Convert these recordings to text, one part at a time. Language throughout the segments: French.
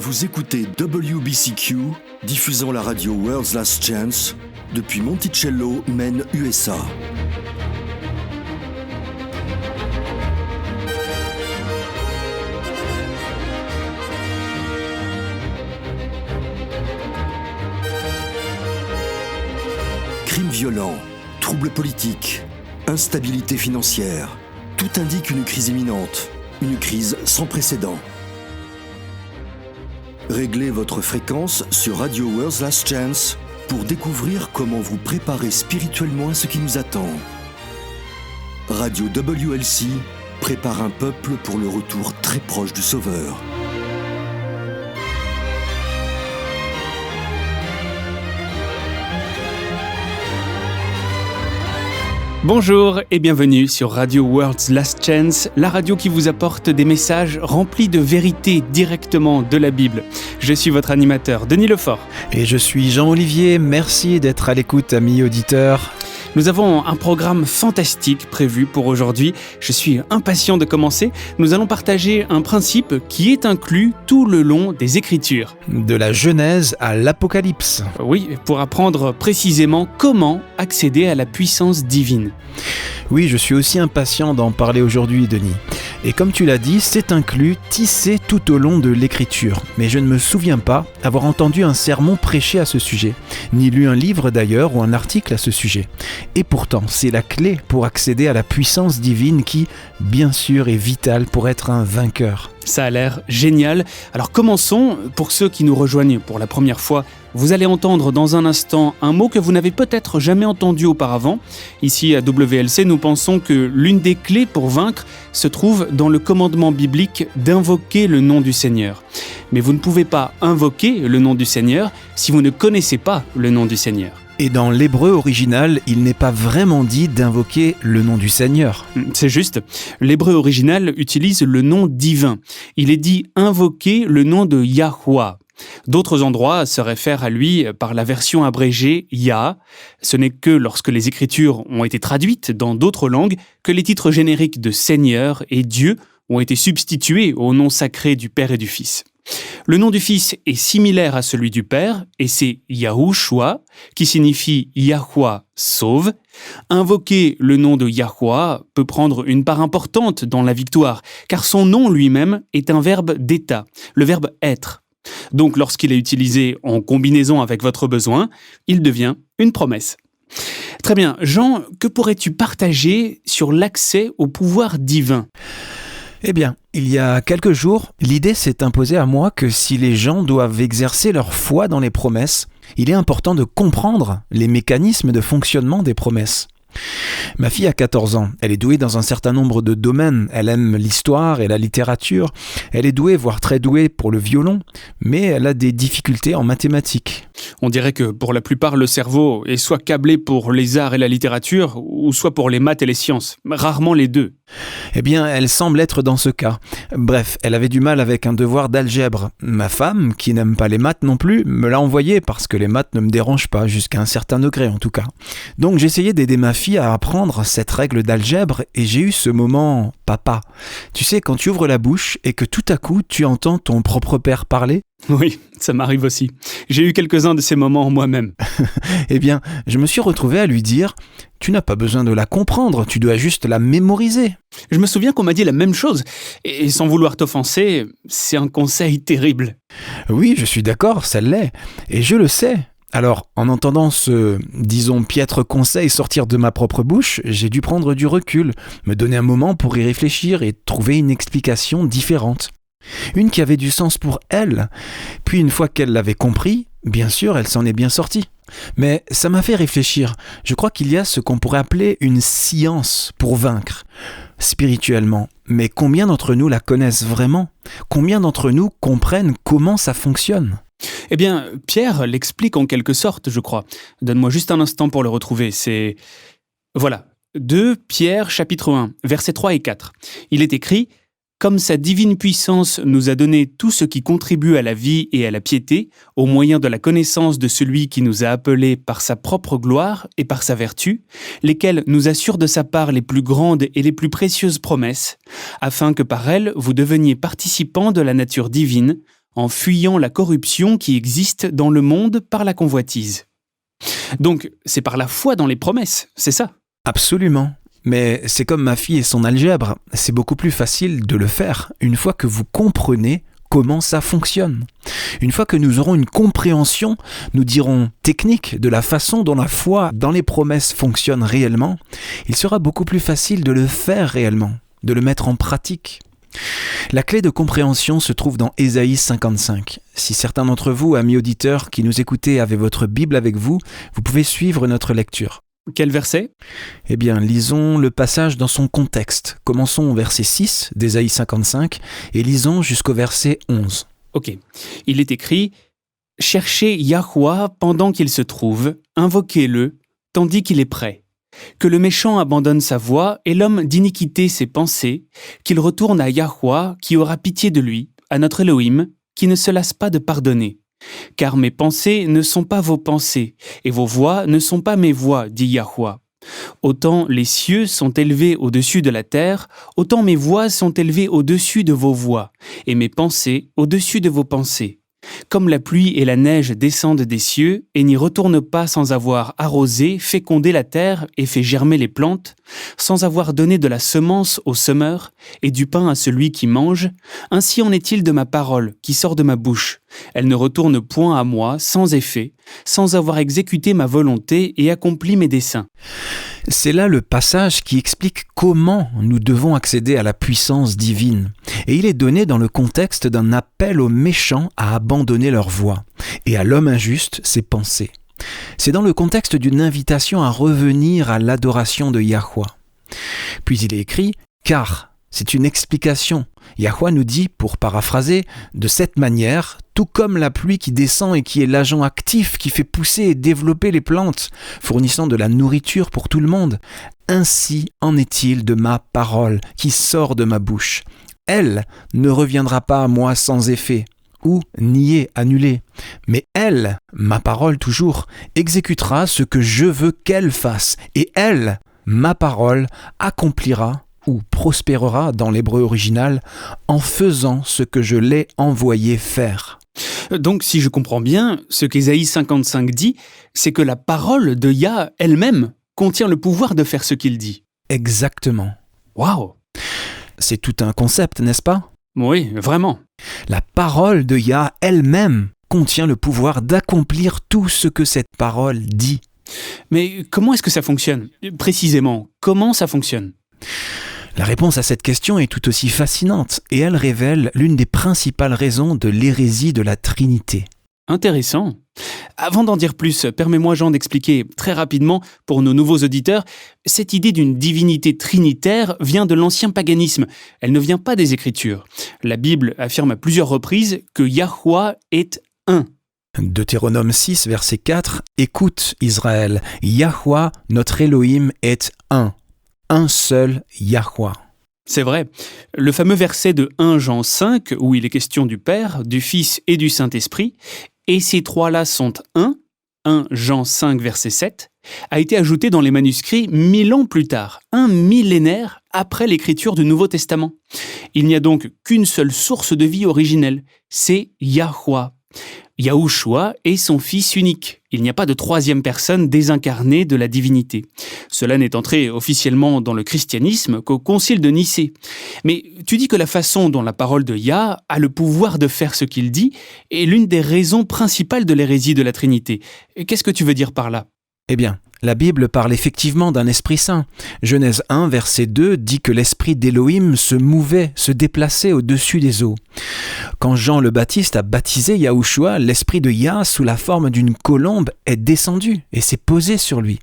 Vous écoutez WBCQ, diffusant la radio World's Last Chance depuis Monticello, Maine, USA. Crimes violents, troubles politiques, instabilité financière, tout indique une crise imminente, une crise sans précédent. Réglez votre fréquence sur Radio World's Last Chance pour découvrir comment vous préparer spirituellement à ce qui nous attend. Radio WLC prépare un peuple pour le retour très proche du Sauveur. Bonjour et bienvenue sur Radio World's Last Chance, la radio qui vous apporte des messages remplis de vérité directement de la Bible. Je suis votre animateur, Denis Lefort. Et je suis Jean-Olivier, merci d'être à l'écoute, amis auditeurs. Nous avons un programme fantastique prévu pour aujourd'hui. Je suis impatient de commencer. Nous allons partager un principe qui est inclus tout le long des Écritures. De la Genèse à l'Apocalypse. Oui, pour apprendre précisément comment accéder à la puissance divine. Oui, je suis aussi impatient d'en parler aujourd'hui, Denis. Et comme tu l'as dit, c'est inclus, tissé tout au long de l'Écriture. Mais je ne me souviens pas avoir entendu un sermon prêché à ce sujet, ni lu un livre d'ailleurs ou un article à ce sujet. Et pourtant, c'est la clé pour accéder à la puissance divine qui, bien sûr, est vitale pour être un vainqueur. Ça a l'air génial. Alors commençons, pour ceux qui nous rejoignent pour la première fois, vous allez entendre dans un instant un mot que vous n'avez peut-être jamais entendu auparavant. Ici à WLC, nous pensons que l'une des clés pour vaincre se trouve dans le commandement biblique d'invoquer le nom du Seigneur. Mais vous ne pouvez pas invoquer le nom du Seigneur si vous ne connaissez pas le nom du Seigneur. Et dans l'hébreu original, il n'est pas vraiment dit d'invoquer le nom du Seigneur. C'est juste. L'hébreu original utilise le nom divin. Il est dit invoquer le nom de Yahweh. D'autres endroits se réfèrent à lui par la version abrégée Yah. Ce n'est que lorsque les Écritures ont été traduites dans d'autres langues que les titres génériques de Seigneur et Dieu ont été substitués au nom sacré du Père et du Fils. Le nom du Fils est similaire à celui du Père et c'est Yahushua qui signifie Yahweh sauve. Invoquer le nom de Yahweh peut prendre une part importante dans la victoire car son nom lui-même est un verbe d'état, le verbe être. Donc lorsqu'il est utilisé en combinaison avec votre besoin, il devient une promesse. Très bien, Jean, que pourrais-tu partager sur l'accès au pouvoir divin ? Eh bien, il y a quelques jours, l'idée s'est imposée à moi que si les gens doivent exercer leur foi dans les promesses, il est important de comprendre les mécanismes de fonctionnement des promesses. Ma fille a 14 ans, elle est douée dans un certain nombre de domaines, elle aime l'histoire et la littérature, elle est douée, voire très douée pour le violon, mais elle a des difficultés en mathématiques. On dirait que pour la plupart, le cerveau est soit câblé pour les arts et la littérature, ou soit pour les maths et les sciences, rarement les deux. Eh bien, elle semble être dans ce cas. Bref, elle avait du mal avec un devoir d'algèbre. Ma femme, qui n'aime pas les maths non plus, me l'a envoyé parce que les maths ne me dérangent pas, jusqu'à un certain degré en tout cas. Donc j'essayais d'aider ma fille à apprendre cette règle d'algèbre et j'ai eu ce moment papa. Tu sais, quand tu ouvres la bouche et que tout à coup tu entends ton propre père parler. Oui, ça m'arrive aussi. J'ai eu quelques-uns de ces moments moi-même. Eh bien, je me suis retrouvé à lui dire « Tu n'as pas besoin de la comprendre, tu dois juste la mémoriser. » Je me souviens qu'on m'a dit la même chose. Et sans vouloir t'offenser, c'est un conseil terrible. Oui, je suis d'accord, ça l'est. Et je le sais. Alors, en entendant ce, disons, piètre conseil sortir de ma propre bouche, j'ai dû prendre du recul, me donner un moment pour y réfléchir et trouver une explication différente. Une qui avait du sens pour elle. Puis une fois qu'elle l'avait compris, bien sûr, elle s'en est bien sortie. Mais ça m'a fait réfléchir. Je crois qu'il y a ce qu'on pourrait appeler une science pour vaincre, spirituellement. Mais combien d'entre nous la connaissent vraiment ? Combien d'entre nous comprennent comment ça fonctionne ? Eh bien, Pierre l'explique en quelque sorte, je crois. Donne-moi juste un instant pour le retrouver. C'est... Voilà. 2 Pierre chapitre 1, versets 3 et 4. Il est écrit « Comme sa divine puissance nous a donné tout ce qui contribue à la vie et à la piété, au moyen de la connaissance de celui qui nous a appelés par sa propre gloire et par sa vertu, lesquels nous assurent de sa part les plus grandes et les plus précieuses promesses, afin que par elles vous deveniez participants de la nature divine, en fuyant la corruption qui existe dans le monde par la convoitise. Donc, c'est par la foi dans les promesses, c'est ça? Absolument. Mais c'est comme ma fille et son algèbre, c'est beaucoup plus facile de le faire une fois que vous comprenez comment ça fonctionne. Une fois que nous aurons une compréhension, nous dirons technique de la façon dont la foi dans les promesses fonctionne réellement, il sera beaucoup plus facile de le faire réellement, de le mettre en pratique. La clé de compréhension se trouve dans Ésaïe 55. Si certains d'entre vous, amis auditeurs qui nous écoutez, avez votre Bible avec vous, vous pouvez suivre notre lecture. Quel verset? Eh bien, lisons le passage dans son contexte. Commençons au verset 6 d'Ésaïe 55 et lisons jusqu'au verset 11. Ok. Il est écrit « Cherchez Yahweh pendant qu'il se trouve, invoquez-le, tandis qu'il est prêt. Que le méchant abandonne sa voie et l'homme d'iniquité ses pensées, qu'il retourne à Yahweh qui aura pitié de lui, à notre Elohim, qui ne se lasse pas de pardonner. Car mes pensées ne sont pas vos pensées, et vos voix ne sont pas mes voix, dit Yahweh. Autant les cieux sont élevés au-dessus de la terre, autant mes voix sont élevées au-dessus de vos voix, et mes pensées au-dessus de vos pensées. Comme la pluie et la neige descendent des cieux et n'y retournent pas sans avoir arrosé, fécondé la terre et fait germer les plantes, sans avoir donné de la semence au semeur et du pain à celui qui mange, ainsi en est-il de ma parole qui sort de ma bouche. Elle ne retourne point à moi sans effet, sans avoir exécuté ma volonté et accompli mes desseins. » C'est là le passage qui explique comment nous devons accéder à la puissance divine. Et il est donné dans le contexte d'un appel aux méchants à abandonner leur voie, et à l'homme injuste ses pensées. C'est dans le contexte d'une invitation à revenir à l'adoration de Yahweh. Puis il est écrit « car ». C'est une explication. Yahweh nous dit, pour paraphraser, de cette manière, tout comme la pluie qui descend et qui est l'agent actif qui fait pousser et développer les plantes, fournissant de la nourriture pour tout le monde, ainsi en est-il de ma parole qui sort de ma bouche. Elle ne reviendra pas à moi sans effet, ou nier, annuler. Mais elle, ma parole toujours, exécutera ce que je veux qu'elle fasse, et elle, ma parole, accomplira ou prospérera dans l'hébreu original en faisant ce que je l'ai envoyé faire. Donc, si je comprends bien, ce qu'Ésaïe 55 dit, c'est que la parole de Yah elle-même contient le pouvoir de faire ce qu'il dit. Exactement. Waouh! C'est tout un concept, n'est-ce pas? Oui, vraiment. La parole de Yah elle-même contient le pouvoir d'accomplir tout ce que cette parole dit. Mais comment est-ce que ça fonctionne? Précisément, comment ça fonctionne? La réponse à cette question est tout aussi fascinante et elle révèle l'une des principales raisons de l'hérésie de la Trinité. Intéressant. Avant d'en dire plus, permets-moi, Jean, d'expliquer très rapidement pour nos nouveaux auditeurs, cette idée d'une divinité trinitaire vient de l'ancien paganisme. Elle ne vient pas des Écritures. La Bible affirme à plusieurs reprises que Yahweh est un. Deutéronome 6, verset 4, « Écoute, Israël, Yahweh, notre Elohim, est un seul Yahweh. » C'est vrai. Le fameux verset de 1 Jean 5, où il est question du Père, du Fils et du Saint-Esprit, et ces trois-là sont un Jean 5, verset 7, a été ajouté dans les manuscrits 1000 ans plus tard, un millénaire après l'écriture du Nouveau Testament. Il n'y a donc qu'une seule source de vie originelle, c'est Yahweh. Yahushua est son fils unique. Il n'y a pas de troisième personne désincarnée de la divinité. Cela n'est entré officiellement dans le christianisme qu'au concile de Nicée. Mais tu dis que la façon dont la parole de Yah a le pouvoir de faire ce qu'il dit est l'une des raisons principales de l'hérésie de la Trinité. Qu'est-ce que tu veux dire par là? Eh bien, la Bible parle effectivement d'un Esprit Saint. Genèse 1, verset 2 dit que l'Esprit d'Élohim se mouvait, se déplaçait au-dessus des eaux. Quand Jean le Baptiste a baptisé Yahushua, l'Esprit de Yah, sous la forme d'une colombe, est descendu et s'est posé sur lui.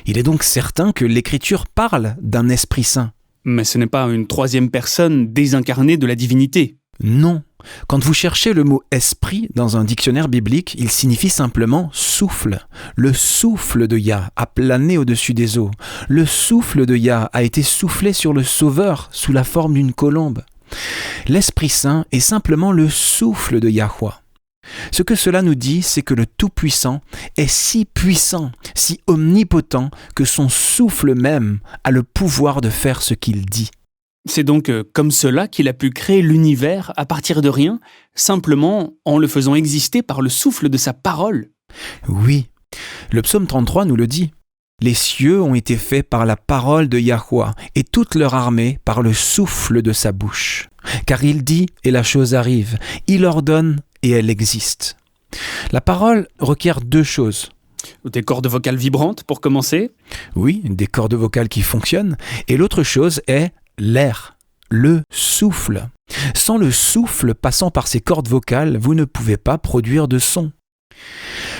Il est donc certain que l'Écriture parle d'un Esprit Saint. Mais ce n'est pas une troisième personne désincarnée de la divinité. Non. Quand vous cherchez le mot « esprit » dans un dictionnaire biblique, il signifie simplement « souffle ». Le souffle de Yah a plané au-dessus des eaux. Le souffle de Yah a été soufflé sur le Sauveur sous la forme d'une colombe. L'Esprit Saint est simplement le souffle de Yahweh. Ce que cela nous dit, c'est que le Tout-Puissant est si puissant, si omnipotent, que son souffle même a le pouvoir de faire ce qu'il dit. C'est donc comme cela qu'il a pu créer l'univers à partir de rien, simplement en le faisant exister par le souffle de sa parole. Oui, le psaume 33 nous le dit. Les cieux ont été faits par la parole de Yahweh et toute leur armée par le souffle de sa bouche. Car il dit et la chose arrive, il ordonne et elle existe. La parole requiert deux choses. Des cordes vocales vibrantes pour commencer. Oui, des cordes vocales qui fonctionnent. Et l'autre chose est l'air, le souffle. Sans le souffle passant par ces cordes vocales, vous ne pouvez pas produire de son.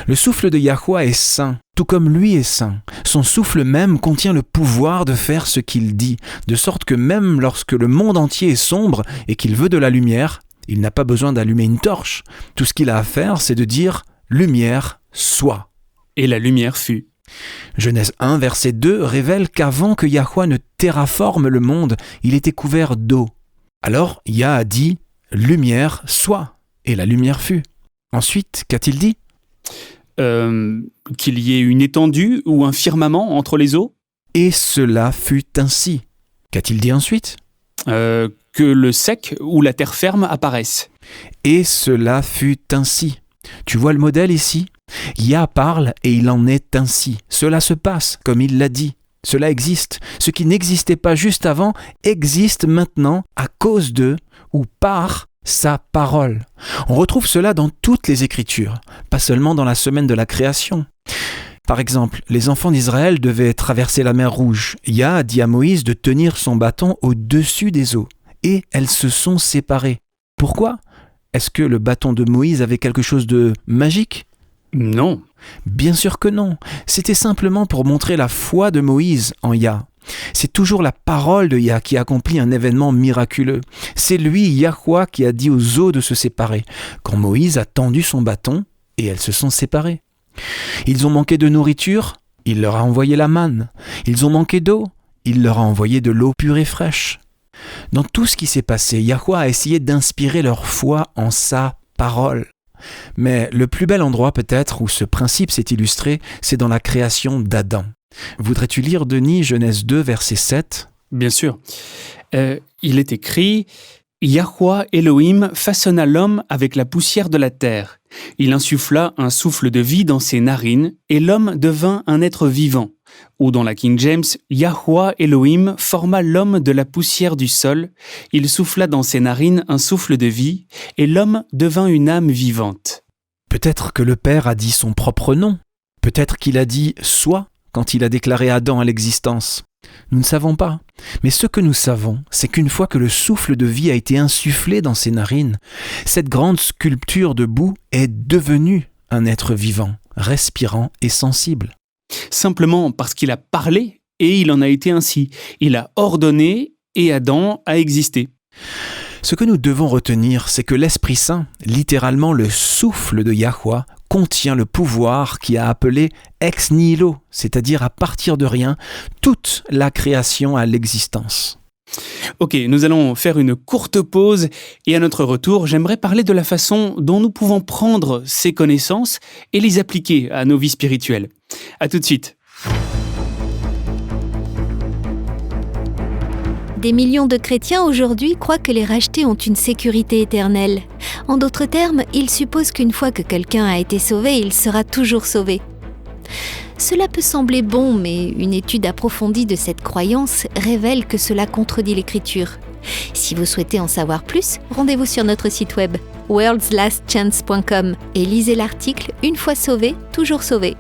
Le souffle de Yahweh est saint, tout comme lui est saint. Son souffle même contient le pouvoir de faire ce qu'il dit, de sorte que même lorsque le monde entier est sombre et qu'il veut de la lumière, il n'a pas besoin d'allumer une torche. Tout ce qu'il a à faire, c'est de dire « lumière, soit ». Et la lumière fut. Genèse 1, verset 2 révèle qu'avant que Yahweh ne terraforme le monde, il était couvert d'eau. Alors Yah a dit « lumière, soit », et la lumière fut. Ensuite, qu'a-t-il dit ? Qu'il y ait une étendue ou un firmament entre les eaux. Et cela fut ainsi. Qu'a-t-il dit ensuite ? Que le sec ou la terre ferme apparaissent. Et cela fut ainsi. Tu vois le modèle ici ? Yah parle et il en est ainsi. Cela se passe comme il l'a dit. Cela existe. Ce qui n'existait pas juste avant existe maintenant à cause de ou par sa parole. On retrouve cela dans toutes les Écritures, pas seulement dans la semaine de la création. Par exemple, les enfants d'Israël devaient traverser la mer Rouge. Yah a dit à Moïse de tenir son bâton au-dessus des eaux, et elles se sont séparées. Pourquoi ? Est-ce que le bâton de Moïse avait quelque chose de magique ? Non. Bien sûr que non. C'était simplement pour montrer la foi de Moïse en Yah. C'est toujours la parole de Yah qui accomplit un événement miraculeux. C'est lui, Yahweh, qui a dit aux eaux de se séparer, quand Moïse a tendu son bâton et elles se sont séparées. Ils ont manqué de nourriture, il leur a envoyé la manne. Ils ont manqué d'eau, il leur a envoyé de l'eau pure et fraîche. Dans tout ce qui s'est passé, Yahweh a essayé d'inspirer leur foi en sa parole. Mais le plus bel endroit peut-être où ce principe s'est illustré, c'est dans la création d'Adam. Voudrais-tu lire, Denis, Genèse 2, verset 7 ? Bien sûr. Il est écrit « Yahweh Elohim façonna l'homme avec la poussière de la terre. Il insuffla un souffle de vie dans ses narines, et l'homme devint un être vivant. » Ou dans la King James, « Yahweh Elohim forma l'homme de la poussière du sol. Il souffla dans ses narines un souffle de vie, et l'homme devint une âme vivante. » Peut-être que le Père a dit son propre nom. Peut-être qu'il a dit « Sois » quand il a déclaré Adam à l'existence. Nous ne savons pas. Mais ce que nous savons, c'est qu'une fois que le souffle de vie a été insufflé dans ses narines, cette grande sculpture de boue est devenue un être vivant, respirant et sensible. Simplement parce qu'il a parlé et il en a été ainsi. Il a ordonné et Adam a existé. Ce que nous devons retenir, c'est que l'Esprit Saint, littéralement le souffle de Yahweh, contient le pouvoir qui a appelé ex nihilo, c'est-à-dire à partir de rien, toute la création à l'existence. Ok, nous allons faire une courte pause et à notre retour, j'aimerais parler de la façon dont nous pouvons prendre ces connaissances et les appliquer à nos vies spirituelles. À tout de suite. Des millions de chrétiens aujourd'hui croient que les rachetés ont une sécurité éternelle. En d'autres termes, ils supposent qu'une fois que quelqu'un a été sauvé, il sera toujours sauvé. Cela peut sembler bon, mais une étude approfondie de cette croyance révèle que cela contredit l'Écriture. Si vous souhaitez en savoir plus, rendez-vous sur notre site web worldslastchance.com et lisez l'article « Une fois sauvé, toujours sauvé ».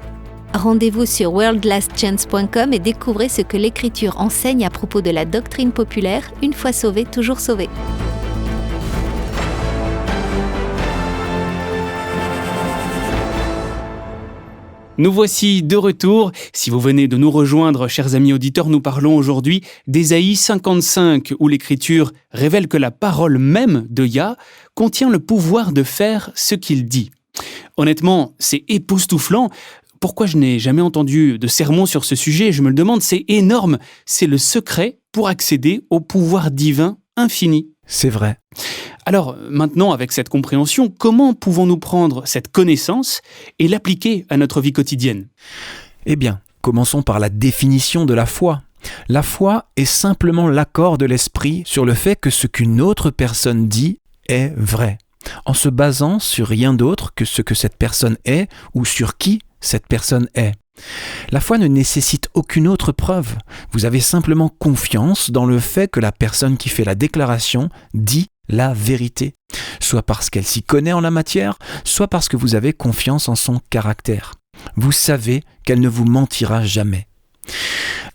Rendez-vous sur worldlastchance.com et découvrez ce que l'Écriture enseigne à propos de la doctrine populaire « Une fois sauvé, toujours sauvé ». Nous voici de retour. Si vous venez de nous rejoindre, chers amis auditeurs, nous parlons aujourd'hui d'Ésaïe 55, où l'Écriture révèle que la parole même de Yah contient le pouvoir de faire ce qu'il dit. Honnêtement, c'est époustouflant. Pourquoi je n'ai jamais entendu de sermon sur ce sujet ? Je me le demande, c'est énorme. C'est le secret pour accéder au pouvoir divin infini. C'est vrai. Alors maintenant, avec cette compréhension, comment pouvons-nous prendre cette connaissance et l'appliquer à notre vie quotidienne ? Eh bien, commençons par la définition de la foi. La foi est simplement l'accord de l'esprit sur le fait que ce qu'une autre personne dit est vrai, en se basant sur rien d'autre que ce que cette personne est ou sur qui cette personne est. La foi ne nécessite aucune autre preuve. Vous avez simplement confiance dans le fait que la personne qui fait la déclaration dit la vérité, soit parce qu'elle s'y connaît en la matière, soit parce que vous avez confiance en son caractère. Vous savez qu'elle ne vous mentira jamais.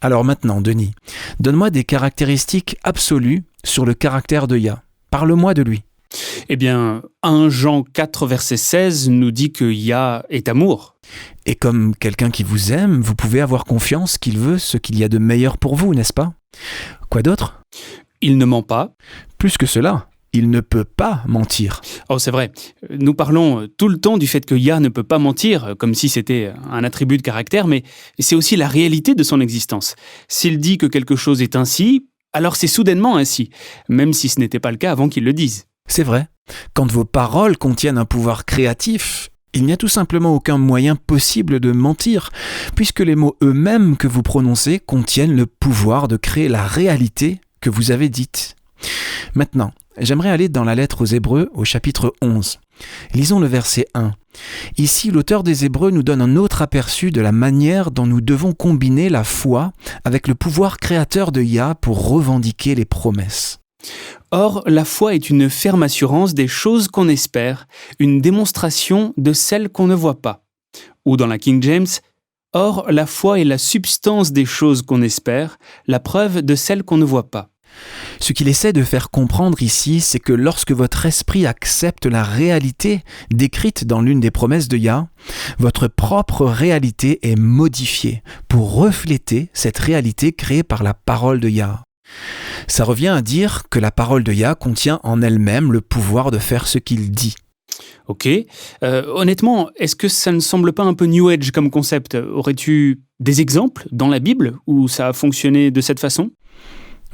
Alors maintenant, Denis, donne-moi des caractéristiques absolues sur le caractère de Yah. Parle-moi de lui. Eh bien, 1 Jean 4, verset 16 nous dit que Yah est amour. Et comme quelqu'un qui vous aime, vous pouvez avoir confiance qu'il veut ce qu'il y a de meilleur pour vous, n'est-ce pas? Quoi d'autre? Il ne ment pas. Plus que cela, il ne peut pas mentir. Oh, c'est vrai. Nous parlons tout le temps du fait que Yah ne peut pas mentir, comme si c'était un attribut de caractère, mais c'est aussi la réalité de son existence. S'il dit que quelque chose est ainsi, alors c'est soudainement ainsi, même si ce n'était pas le cas avant qu'il le dise. C'est vrai. Quand vos paroles contiennent un pouvoir créatif, il n'y a tout simplement aucun moyen possible de mentir, puisque les mots eux-mêmes que vous prononcez contiennent le pouvoir de créer la réalité que vous avez dite. Maintenant, j'aimerais aller dans la lettre aux Hébreux au chapitre 11. Lisons le verset 1. Ici, l'auteur des Hébreux nous donne un autre aperçu de la manière dont nous devons combiner la foi avec le pouvoir créateur de Yah pour revendiquer les promesses. Or, la foi est une ferme assurance des choses qu'on espère, une démonstration de celles qu'on ne voit pas. Ou dans la King James, « Or, la foi est la substance des choses qu'on espère, la preuve de celles qu'on ne voit pas. » Ce qu'il essaie de faire comprendre ici, c'est que lorsque votre esprit accepte la réalité décrite dans l'une des promesses de Yah, votre propre réalité est modifiée pour refléter cette réalité créée par la parole de Yah. Ça revient à dire que la parole de Yah contient en elle-même le pouvoir de faire ce qu'il dit. Ok. Honnêtement, est-ce que ça ne semble pas un peu New Age comme concept? Aurais-tu des exemples dans la Bible où ça a fonctionné de cette façon?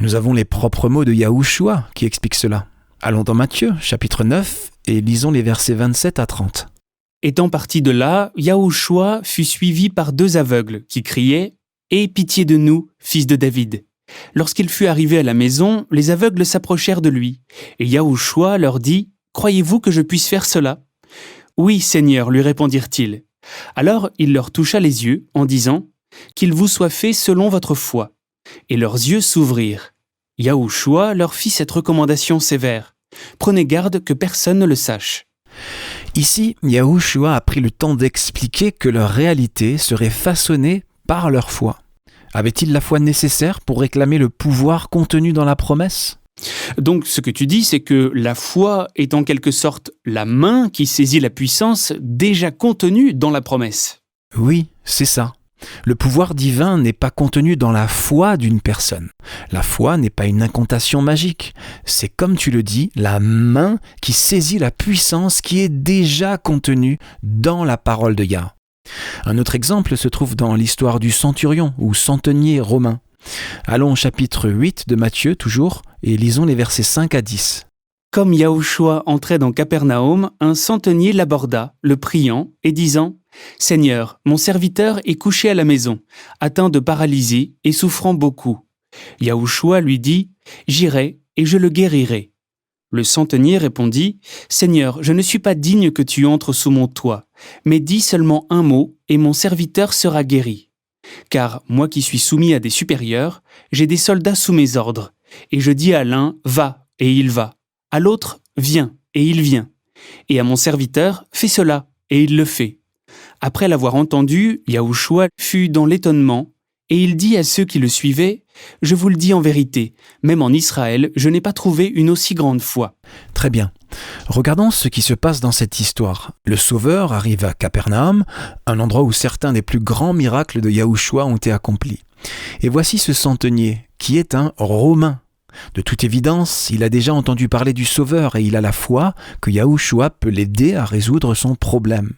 Nous avons les propres mots de Yahushua qui expliquent cela. Allons dans Matthieu, chapitre 9, et lisons les versets 27 à 30. Étant parti de là, Yahushua fut suivi par 2 aveugles qui criaient « Aie pitié de nous, fils de David !» Lorsqu'il fut arrivé à la maison, les aveugles s'approchèrent de lui, et Yahushua leur dit « Croyez-vous que je puisse faire cela ?» « Oui, Seigneur, lui répondirent-ils. Alors il leur toucha les yeux en disant « Qu'il vous soit fait selon votre foi. » Et leurs yeux s'ouvrirent. Yahushua leur fit cette recommandation sévère. « Prenez garde que personne ne le sache. » Ici, Yahushua a pris le temps d'expliquer que leur réalité serait façonnée par leur foi. Avait-il la foi nécessaire pour réclamer le pouvoir contenu dans la promesse ? Donc ce que tu dis, c'est que la foi est en quelque sorte la main qui saisit la puissance déjà contenue dans la promesse. Oui, c'est ça. Le pouvoir divin n'est pas contenu dans la foi d'une personne. La foi n'est pas une incantation magique. C'est, comme tu le dis, la main qui saisit la puissance qui est déjà contenue dans la parole de Yah. Un autre exemple se trouve dans l'histoire du centurion ou centenier romain. Allons au chapitre 8 de Matthieu toujours et lisons les versets 5 à 10. Comme Yahushua entrait dans Capernaum, un centenier l'aborda, le priant et disant « Seigneur, mon serviteur est couché à la maison, atteint de paralysie et souffrant beaucoup. » Yahushua lui dit « J'irai et je le guérirai. » Le centenier répondit « Seigneur, je ne suis pas digne que tu entres sous mon toit, mais dis seulement un mot et mon serviteur sera guéri. Car moi qui suis soumis à des supérieurs, j'ai des soldats sous mes ordres, et je dis à l'un « Va » et il va, à l'autre « Viens » et il vient, et à mon serviteur « Fais cela » et il le fait. Après l'avoir entendu, Yahushua fut dans l'étonnement, et il dit à ceux qui le suivaient « Je vous le dis en vérité, même en Israël, je n'ai pas trouvé une aussi grande foi. » Très bien. Regardons ce qui se passe dans cette histoire. Le Sauveur arrive à Capernaum, un endroit où certains des plus grands miracles de Yahushua ont été accomplis. Et voici ce centenier, qui est un Romain. De toute évidence, il a déjà entendu parler du Sauveur et il a la foi que Yahushua peut l'aider à résoudre son problème.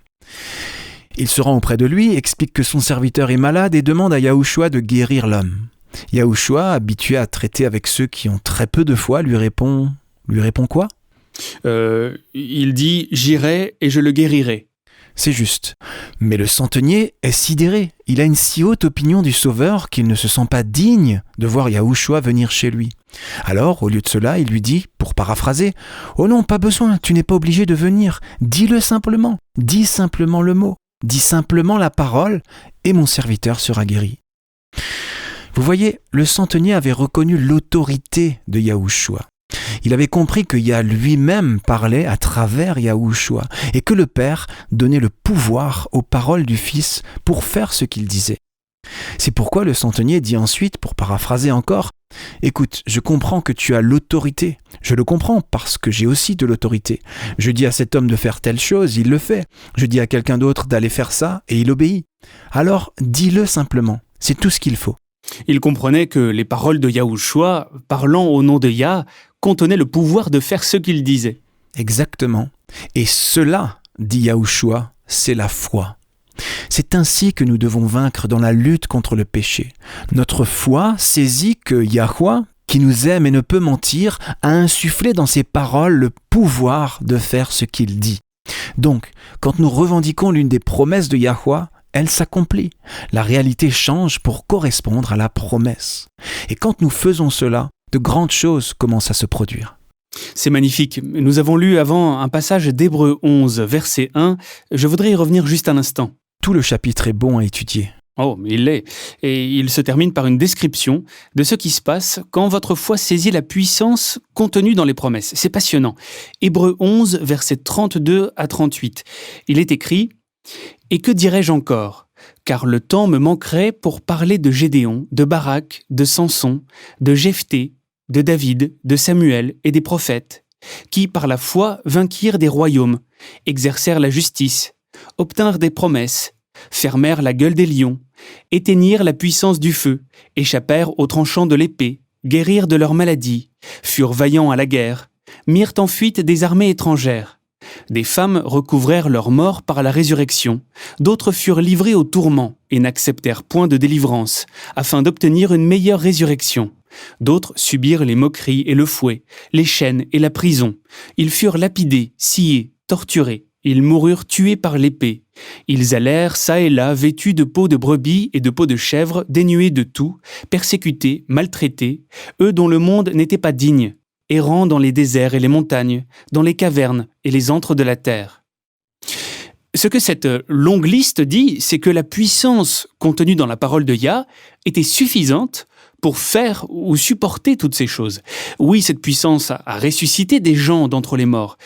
Il se rend auprès de lui, explique que son serviteur est malade et demande à Yahushua de guérir l'homme. Yahushua, habitué à traiter avec ceux qui ont très peu de foi, lui répond quoi ? Il dit « J'irai et je le guérirai. » c'est juste. Mais le centenier est sidéré. Il a une si haute opinion du Sauveur qu'il ne se sent pas digne de voir Yahushua venir chez lui. Alors, au lieu de cela, il lui dit, pour paraphraser, « Oh non, pas besoin, tu n'es pas obligé de venir. Dis-le simplement. Dis simplement le mot. Dis simplement la parole, et mon serviteur sera guéri. » Vous voyez, le centenier avait reconnu l'autorité de Yahushua. Il avait compris que Yah lui-même parlait à travers Yahushua et que le Père donnait le pouvoir aux paroles du Fils pour faire ce qu'il disait. C'est pourquoi le centenier dit ensuite, pour paraphraser encore, « Écoute, je comprends que tu as l'autorité. Je le comprends parce que j'ai aussi de l'autorité. Je dis à cet homme de faire telle chose, il le fait. Je dis à quelqu'un d'autre d'aller faire ça et il obéit. Alors dis-le simplement, c'est tout ce qu'il faut. » Il comprenait que les paroles de Yahushua, parlant au nom de Yah, contenaient le pouvoir de faire ce qu'il disait. Exactement. Et cela, dit Yahushua, c'est la foi. C'est ainsi que nous devons vaincre dans la lutte contre le péché. Notre foi saisit que Yahweh, qui nous aime et ne peut mentir, a insufflé dans ses paroles le pouvoir de faire ce qu'il dit. Donc, quand nous revendiquons l'une des promesses de Yahweh, elle s'accomplit. La réalité change pour correspondre à la promesse. Et quand nous faisons cela, de grandes choses commencent à se produire. C'est magnifique. Nous avons lu avant un passage d'Hébreux 11, verset 1. Je voudrais y revenir juste un instant. Tout le chapitre est bon à étudier. Oh, mais il l'est. Et il se termine par une description de ce qui se passe quand votre foi saisit la puissance contenue dans les promesses. C'est passionnant. Hébreux 11, versets 32 à 38. Il est écrit « Et que dirais-je encore ? Car le temps me manquerait pour parler de Gédéon, de Barak, de Samson, de Jephthé, de David, de Samuel et des prophètes, qui par la foi vainquirent des royaumes, exercèrent la justice, obtinrent des promesses, fermèrent la gueule des lions, éteignirent la puissance du feu, échappèrent aux tranchants de l'épée, guérirent de leurs maladies, furent vaillants à la guerre, mirent en fuite des armées étrangères. Des femmes recouvrèrent leur mort par la résurrection, d'autres furent livrées au tourment et n'acceptèrent point de délivrance, afin d'obtenir une meilleure résurrection. D'autres subirent les moqueries et le fouet, les chaînes et la prison. Ils furent lapidés, sciés, torturés. Ils moururent tués par l'épée. Ils allèrent çà et là vêtus de peaux de brebis et de peaux de chèvres, dénués de tout, persécutés, maltraités, eux dont le monde n'était pas digne, errant dans les déserts et les montagnes, dans les cavernes et les antres de la terre. Ce que cette longue liste dit, c'est que la puissance contenue dans la parole de Yah était suffisante pour faire ou supporter toutes ces choses. Oui, cette puissance a ressuscité des gens d'entre les morts.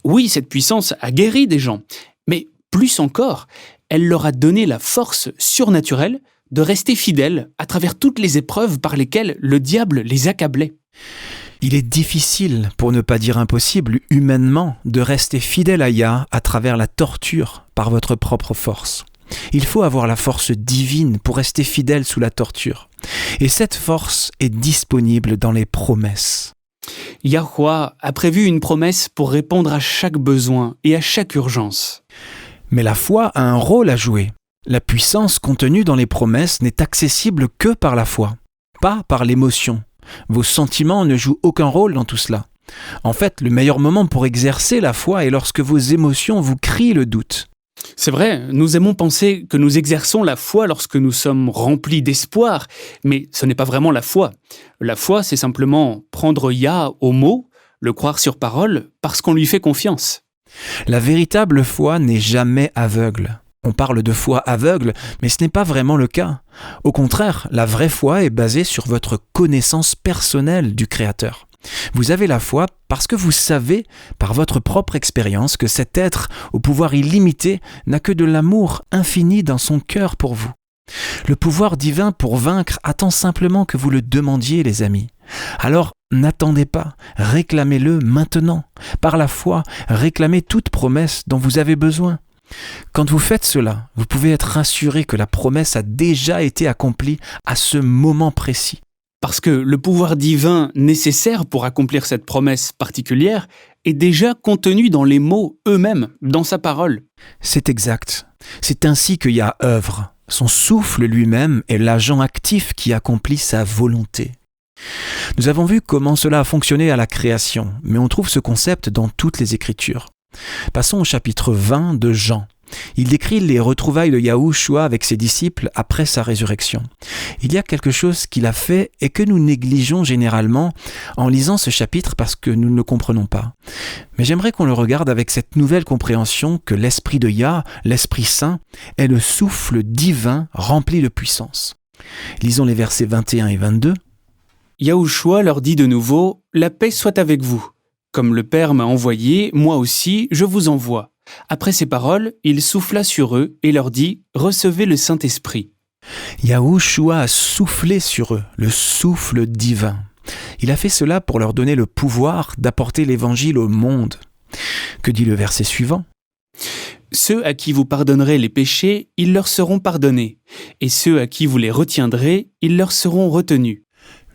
Oui, cette puissance a guéri des gens. Mais plus encore, elle leur a donné la force surnaturelle de rester fidèles à travers toutes les épreuves par lesquelles le diable les accablait. Il est difficile, pour ne pas dire impossible, humainement, de rester fidèle à Yah à travers la torture par votre propre force. Il faut avoir la force divine pour rester fidèle sous la torture. Et cette force est disponible dans les promesses. Yahweh a prévu une promesse pour répondre à chaque besoin et à chaque urgence. Mais la foi a un rôle à jouer. La puissance contenue dans les promesses n'est accessible que par la foi, pas par l'émotion. Vos sentiments ne jouent aucun rôle dans tout cela. En fait, le meilleur moment pour exercer la foi est lorsque vos émotions vous crient le doute. C'est vrai, nous aimons penser que nous exerçons la foi lorsque nous sommes remplis d'espoir, mais ce n'est pas vraiment la foi. La foi, c'est simplement prendre Yah au mot, le croire sur parole, parce qu'on lui fait confiance. La véritable foi n'est jamais aveugle. On parle de foi aveugle, mais ce n'est pas vraiment le cas. Au contraire, la vraie foi est basée sur votre connaissance personnelle du Créateur. Vous avez la foi parce que vous savez, par votre propre expérience, que cet être au pouvoir illimité n'a que de l'amour infini dans son cœur pour vous. Le pouvoir divin pour vaincre attend simplement que vous le demandiez, les amis. Alors, n'attendez pas, réclamez-le maintenant. Par la foi, réclamez toute promesse dont vous avez besoin. Quand vous faites cela, vous pouvez être rassuré que la promesse a déjà été accomplie à ce moment précis. Parce que le pouvoir divin nécessaire pour accomplir cette promesse particulière est déjà contenu dans les mots eux-mêmes, dans sa parole. C'est exact. C'est ainsi que Yah œuvre. Son souffle lui-même est l'agent actif qui accomplit sa volonté. Nous avons vu comment cela a fonctionné à la création, mais on trouve ce concept dans toutes les Écritures. Passons au chapitre 20 de Jean. Il décrit les retrouvailles de Yahushua avec ses disciples après sa résurrection. Il y a quelque chose qu'il a fait et que nous négligeons généralement en lisant ce chapitre parce que nous ne le comprenons pas. Mais j'aimerais qu'on le regarde avec cette nouvelle compréhension que l'Esprit de Yah, l'Esprit Saint, est le souffle divin rempli de puissance. Lisons les versets 21 et 22. Yahushua leur dit de nouveau « La paix soit avec vous. Comme le Père m'a envoyé, moi aussi je vous envoie. » Après ces paroles, il souffla sur eux et leur dit « Recevez le Saint-Esprit. » Yahushua a soufflé sur eux, le souffle divin. Il a fait cela pour leur donner le pouvoir d'apporter l'Évangile au monde. Que dit le verset suivant ? Ceux à qui vous pardonnerez les péchés, ils leur seront pardonnés, et ceux à qui vous les retiendrez, ils leur seront retenus.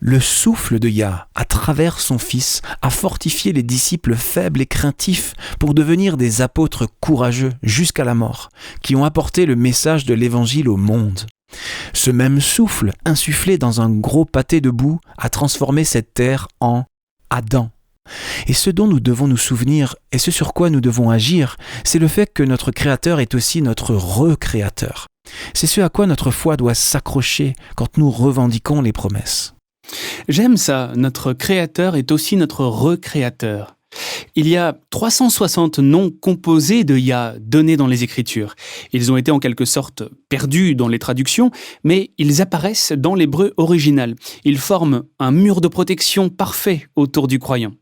Le souffle de Yah, à travers son Fils, a fortifié les disciples faibles et craintifs pour devenir des apôtres courageux jusqu'à la mort, qui ont apporté le message de l'Évangile au monde. Ce même souffle, insufflé dans un gros pâté de boue, a transformé cette terre en Adam. Et ce dont nous devons nous souvenir, et ce sur quoi nous devons agir, c'est le fait que notre Créateur est aussi notre recréateur. C'est ce à quoi notre foi doit s'accrocher quand nous revendiquons les promesses. J'aime ça, notre Créateur est aussi notre recréateur. Il y a 360 noms composés de Yah donnés dans les Écritures. Ils ont été en quelque sorte perdus dans les traductions, mais ils apparaissent dans l'hébreu original. Ils forment un mur de protection parfait autour du croyant.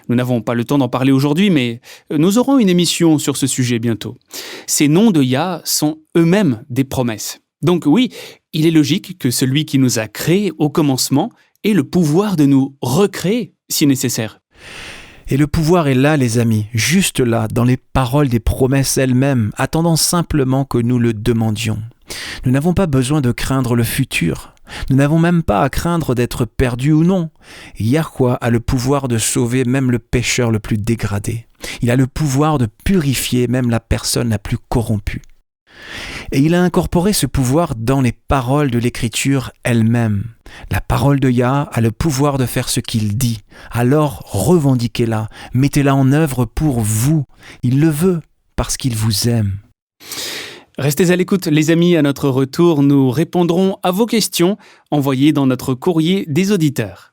Nous n'avons pas le temps d'en parler aujourd'hui, mais nous aurons une émission sur ce sujet bientôt. Ces noms de Yah sont eux-mêmes des promesses. Donc oui, il est logique que celui qui nous a créés au commencement ait le pouvoir de nous recréer si nécessaire. Et le pouvoir est là, les amis, juste là, dans les paroles des promesses elles-mêmes, attendant simplement que nous le demandions. Nous n'avons pas besoin de craindre le futur. Nous n'avons même pas à craindre d'être perdus ou non. Yahweh a le pouvoir de sauver même le pécheur le plus dégradé. Il a le pouvoir de purifier même la personne la plus corrompue. Et il a incorporé ce pouvoir dans les paroles de l'Écriture elle-même. La parole de Yah a le pouvoir de faire ce qu'il dit. Alors revendiquez-la, mettez-la en œuvre pour vous. Il le veut parce qu'il vous aime. Restez à l'écoute, les amis. À notre retour, nous répondrons à vos questions envoyées dans notre courrier des auditeurs.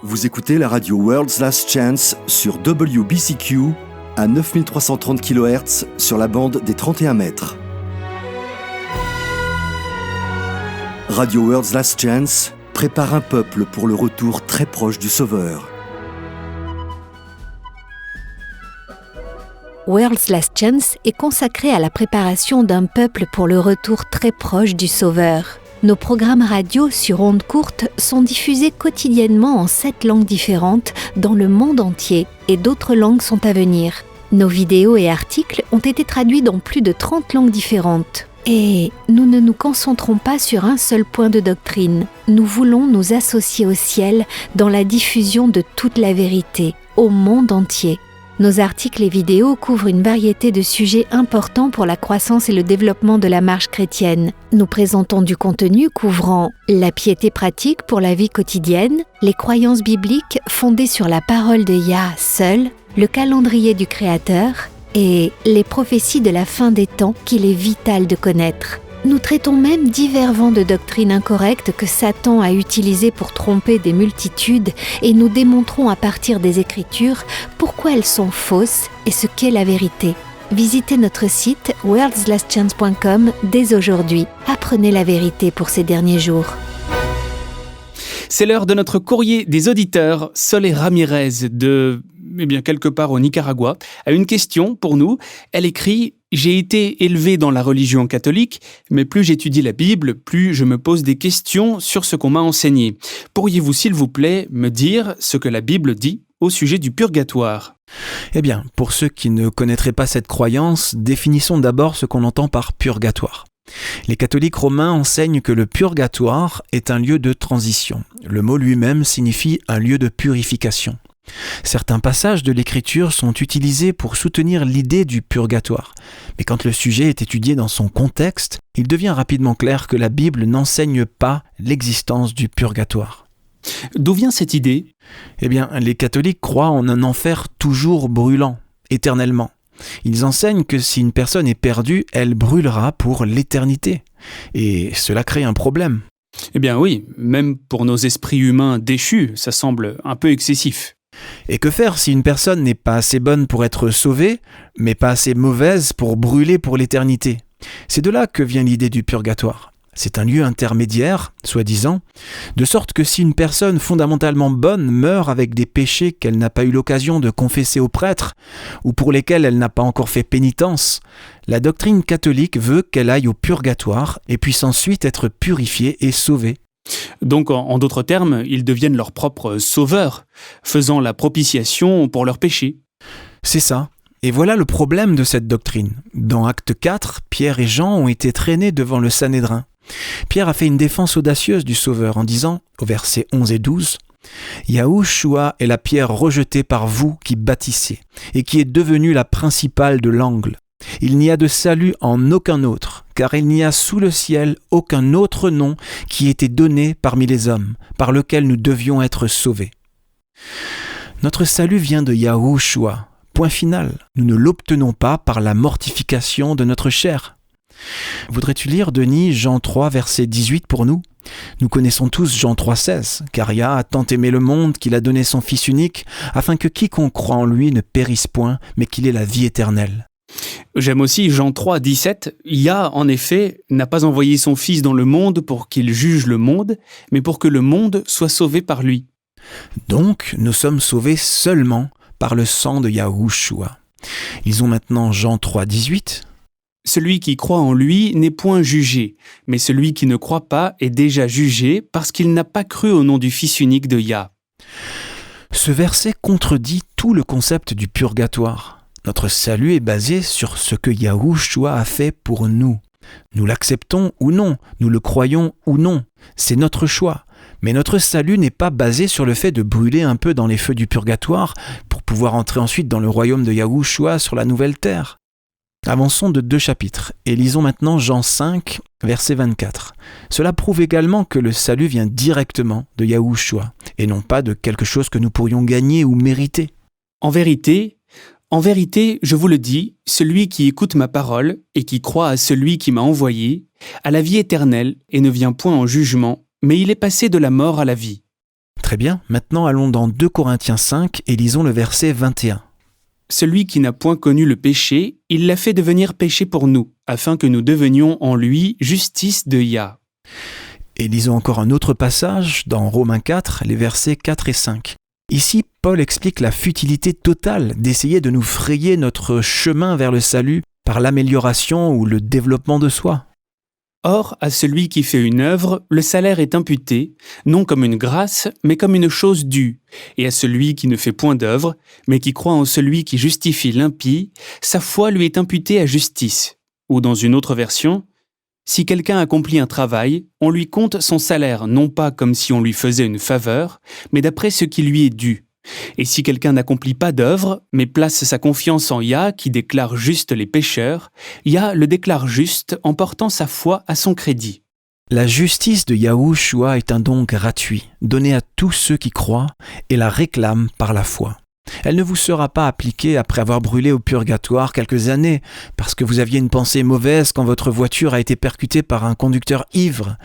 Vous écoutez la radio World's Last Chance sur WBCQ à 9330 kHz sur la bande des 31 mètres. Radio World's Last Chance prépare un peuple pour le retour très proche du Sauveur. World's Last Chance est consacré à la préparation d'un peuple pour le retour très proche du Sauveur. Nos programmes radio sur ondes courtes sont diffusés quotidiennement en 7 langues différentes dans le monde entier et d'autres langues sont à venir. Nos vidéos et articles ont été traduits dans plus de 30 langues différentes. Et nous ne nous concentrons pas sur un seul point de doctrine. Nous voulons nous associer au ciel dans la diffusion de toute la vérité, au monde entier. Nos articles et vidéos couvrent une variété de sujets importants pour la croissance et le développement de la marche chrétienne. Nous présentons du contenu couvrant la piété pratique pour la vie quotidienne, les croyances bibliques fondées sur la parole de Yah seule, le calendrier du Créateur et les prophéties de la fin des temps qu'il est vital de connaître. Nous traitons même divers vents de doctrines incorrectes que Satan a utilisés pour tromper des multitudes et nous démontrons à partir des Écritures pourquoi elles sont fausses et ce qu'est la vérité. Visitez notre site worldslastchance.com dès aujourd'hui. Apprenez la vérité pour ces derniers jours. C'est l'heure de notre courrier des auditeurs. Solé Ramirez de quelque part au Nicaragua a une question pour nous. Elle écrit « J'ai été élevé dans la religion catholique, mais plus j'étudie la Bible, plus je me pose des questions sur ce qu'on m'a enseigné. Pourriez-vous s'il vous plaît me dire ce que la Bible dit au sujet du purgatoire ?» Eh bien, pour ceux qui ne connaîtraient pas cette croyance, définissons d'abord ce qu'on entend par purgatoire. Les catholiques romains enseignent que le purgatoire est un lieu de transition. Le mot lui-même signifie un lieu de purification. Certains passages de l'Écriture sont utilisés pour soutenir l'idée du purgatoire. Mais quand le sujet est étudié dans son contexte, il devient rapidement clair que la Bible n'enseigne pas l'existence du purgatoire. D'où vient cette idée ? Eh bien, les catholiques croient en un enfer toujours brûlant, éternellement. Ils enseignent que si une personne est perdue, elle brûlera pour l'éternité. Et cela crée un problème. Eh bien oui, même pour nos esprits humains déchus, ça semble un peu excessif. Et que faire si une personne n'est pas assez bonne pour être sauvée, mais pas assez mauvaise pour brûler pour l'éternité ? C'est de là que vient l'idée du purgatoire. C'est un lieu intermédiaire, soi-disant, de sorte que si une personne fondamentalement bonne meurt avec des péchés qu'elle n'a pas eu l'occasion de confesser au prêtre, ou pour lesquels elle n'a pas encore fait pénitence, la doctrine catholique veut qu'elle aille au purgatoire et puisse ensuite être purifiée et sauvée. Donc, en d'autres termes, ils deviennent leurs propres sauveurs, faisant la propitiation pour leurs péchés. C'est ça. Et voilà le problème de cette doctrine. Dans Acte 4, Pierre et Jean ont été traînés devant le Sanhédrin. Pierre a fait une défense audacieuse du Sauveur en disant, au verset 11 et 12, « Yahushua est la pierre rejetée par vous qui bâtissez, et qui est devenue la principale de l'angle. Il n'y a de salut en aucun autre, car il n'y a sous le ciel aucun autre nom qui ait été donné parmi les hommes, par lequel nous devions être sauvés. » Notre salut vient de Yahushua. Point final, nous ne l'obtenons pas par la mortification de notre chair. Voudrais-tu lire, Denis, Jean 3, verset 18 pour nous ? Nous connaissons tous Jean 3, 16. « Car Yah a tant aimé le monde qu'il a donné son Fils unique, afin que quiconque croit en lui ne périsse point, mais qu'il ait la vie éternelle. » J'aime aussi Jean 3, 17. « Yah, en effet, n'a pas envoyé son Fils dans le monde pour qu'il juge le monde, mais pour que le monde soit sauvé par lui. » Donc, nous sommes sauvés seulement par le sang de Yahushua. Lisons maintenant Jean 3, 18. Celui qui croit en lui n'est point jugé, mais celui qui ne croit pas est déjà jugé parce qu'il n'a pas cru au nom du Fils unique de Yah. Ce verset contredit tout le concept du purgatoire. Notre salut est basé sur ce que Yahushua a fait pour nous. Nous l'acceptons ou non, nous le croyons ou non, c'est notre choix. Mais notre salut n'est pas basé sur le fait de brûler un peu dans les feux du purgatoire pour pouvoir entrer ensuite dans le royaume de Yahushua sur la nouvelle terre. Avançons de 2 chapitres et lisons maintenant Jean 5, verset 24. Cela prouve également que le salut vient directement de Yahushua et non pas de quelque chose que nous pourrions gagner ou mériter. En vérité, je vous le dis, celui qui écoute ma parole et qui croit à celui qui m'a envoyé a la vie éternelle et ne vient point en jugement, mais il est passé de la mort à la vie. Très bien, maintenant allons dans 2 Corinthiens 5 et lisons le verset 21. Celui qui n'a point connu le péché, il l'a fait devenir péché pour nous, afin que nous devenions en lui justice de Yah. Et lisons encore un autre passage dans Romains 4, les versets 4 et 5. Ici, Paul explique la futilité totale d'essayer de nous frayer notre chemin vers le salut par l'amélioration ou le développement de soi. Or, à celui qui fait une œuvre, le salaire est imputé, non comme une grâce, mais comme une chose due. Et à celui qui ne fait point d'œuvre, mais qui croit en celui qui justifie l'impie, sa foi lui est imputée à justice. Ou dans une autre version, si quelqu'un accomplit un travail, on lui compte son salaire non pas comme si on lui faisait une faveur, mais d'après ce qui lui est dû. Et si quelqu'un n'accomplit pas d'œuvre, mais place sa confiance en Yah qui déclare juste les pécheurs, Yah le déclare juste en portant sa foi à son crédit. La justice de Yahushua est un don gratuit, donné à tous ceux qui croient et la réclament par la foi. Elle ne vous sera pas appliquée après avoir brûlé au purgatoire quelques années, parce que vous aviez une pensée mauvaise quand votre voiture a été percutée par un conducteur ivre.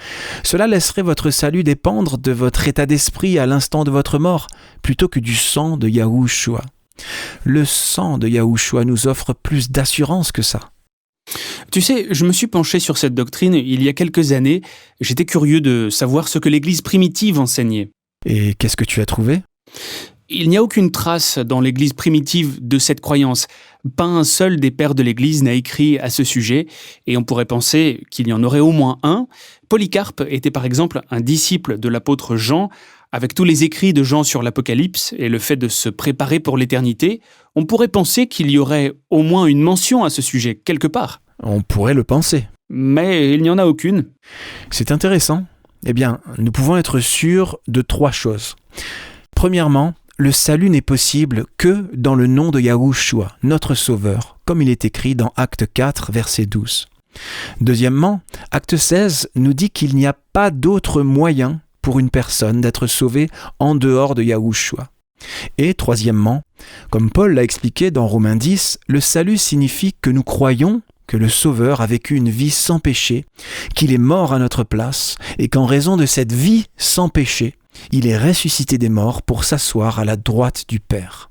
Cela laisserait votre salut dépendre de votre état d'esprit à l'instant de votre mort, plutôt que du sang de Yahushua. Le sang de Yahushua nous offre plus d'assurance que ça. Tu sais, je me suis penché sur cette doctrine il y a quelques années. J'étais curieux de savoir ce que l'Église primitive enseignait. Et qu'est-ce que tu as trouvé ? Il n'y a aucune trace dans l'Église primitive de cette croyance. Pas un seul des pères de l'Église n'a écrit à ce sujet, et on pourrait penser qu'il y en aurait au moins un. Polycarpe était par exemple un disciple de l'apôtre Jean. Avec tous les écrits de Jean sur l'Apocalypse et le fait de se préparer pour l'éternité, on pourrait penser qu'il y aurait au moins une mention à ce sujet, quelque part. On pourrait le penser. Mais il n'y en a aucune. C'est intéressant. Eh bien, nous pouvons être sûrs de 3 choses. Premièrement, le salut n'est possible que dans le nom de Yahushua, notre Sauveur, comme il est écrit dans Acte 4, verset 12. Deuxièmement, Acte 16 nous dit qu'il n'y a pas d'autre moyen pour une personne d'être sauvée en dehors de Yahushua. Et troisièmement, comme Paul l'a expliqué dans Romains 10, le salut signifie que nous croyons que le Sauveur a vécu une vie sans péché, qu'il est mort à notre place et qu'en raison de cette vie sans péché, il est ressuscité des morts pour s'asseoir à la droite du Père.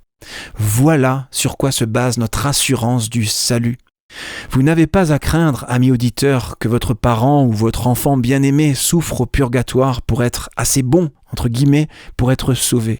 Voilà sur quoi se base notre assurance du salut. Vous n'avez pas à craindre, amis auditeurs, que votre parent ou votre enfant bien-aimé souffre au purgatoire pour être assez bon, entre guillemets, pour être sauvé.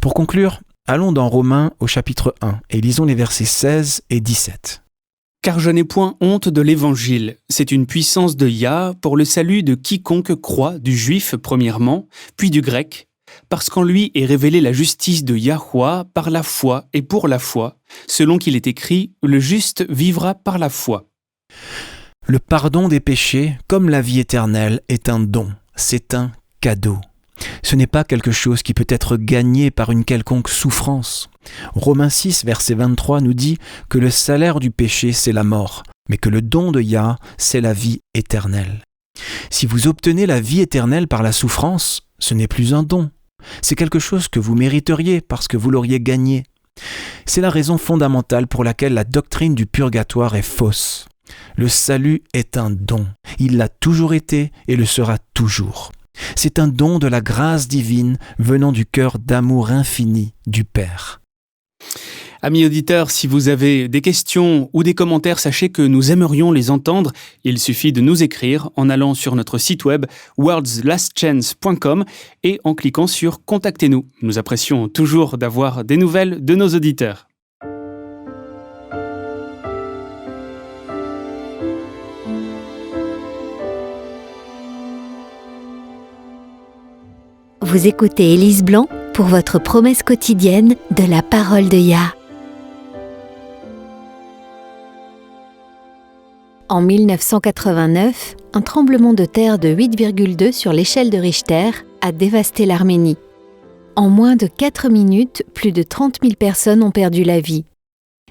Pour conclure, allons dans Romains au chapitre 1 et lisons les versets 16 et 17. « Car je n'ai point honte de l'Évangile, c'est une puissance de Yah pour le salut de quiconque croit, du juif premièrement, puis du grec, parce qu'en lui est révélée la justice de Yahweh par la foi et pour la foi, selon qu'il est écrit, le juste vivra par la foi. » Le pardon des péchés, comme la vie éternelle, est un don, c'est un cadeau. Ce n'est pas quelque chose qui peut être gagné par une quelconque souffrance. Romains 6, verset 23 nous dit que le salaire du péché, c'est la mort, mais que le don de Yah, c'est la vie éternelle. Si vous obtenez la vie éternelle par la souffrance, ce n'est plus un don. C'est quelque chose que vous mériteriez parce que vous l'auriez gagné. C'est la raison fondamentale pour laquelle la doctrine du purgatoire est fausse. Le salut est un don. Il l'a toujours été et le sera toujours. C'est un don de la grâce divine venant du cœur d'amour infini du Père. Amis auditeurs, si vous avez des questions ou des commentaires, sachez que nous aimerions les entendre. Il suffit de nous écrire en allant sur notre site web worldslastchance.com et en cliquant sur « Contactez-nous ». Nous apprécions toujours d'avoir des nouvelles de nos auditeurs. Vous écoutez Élise Blanc pour votre promesse quotidienne de la parole de Yah. En 1989, un tremblement de terre de 8,2 sur l'échelle de Richter a dévasté l'Arménie. En moins de 4 minutes, plus de 30 000 personnes ont perdu la vie.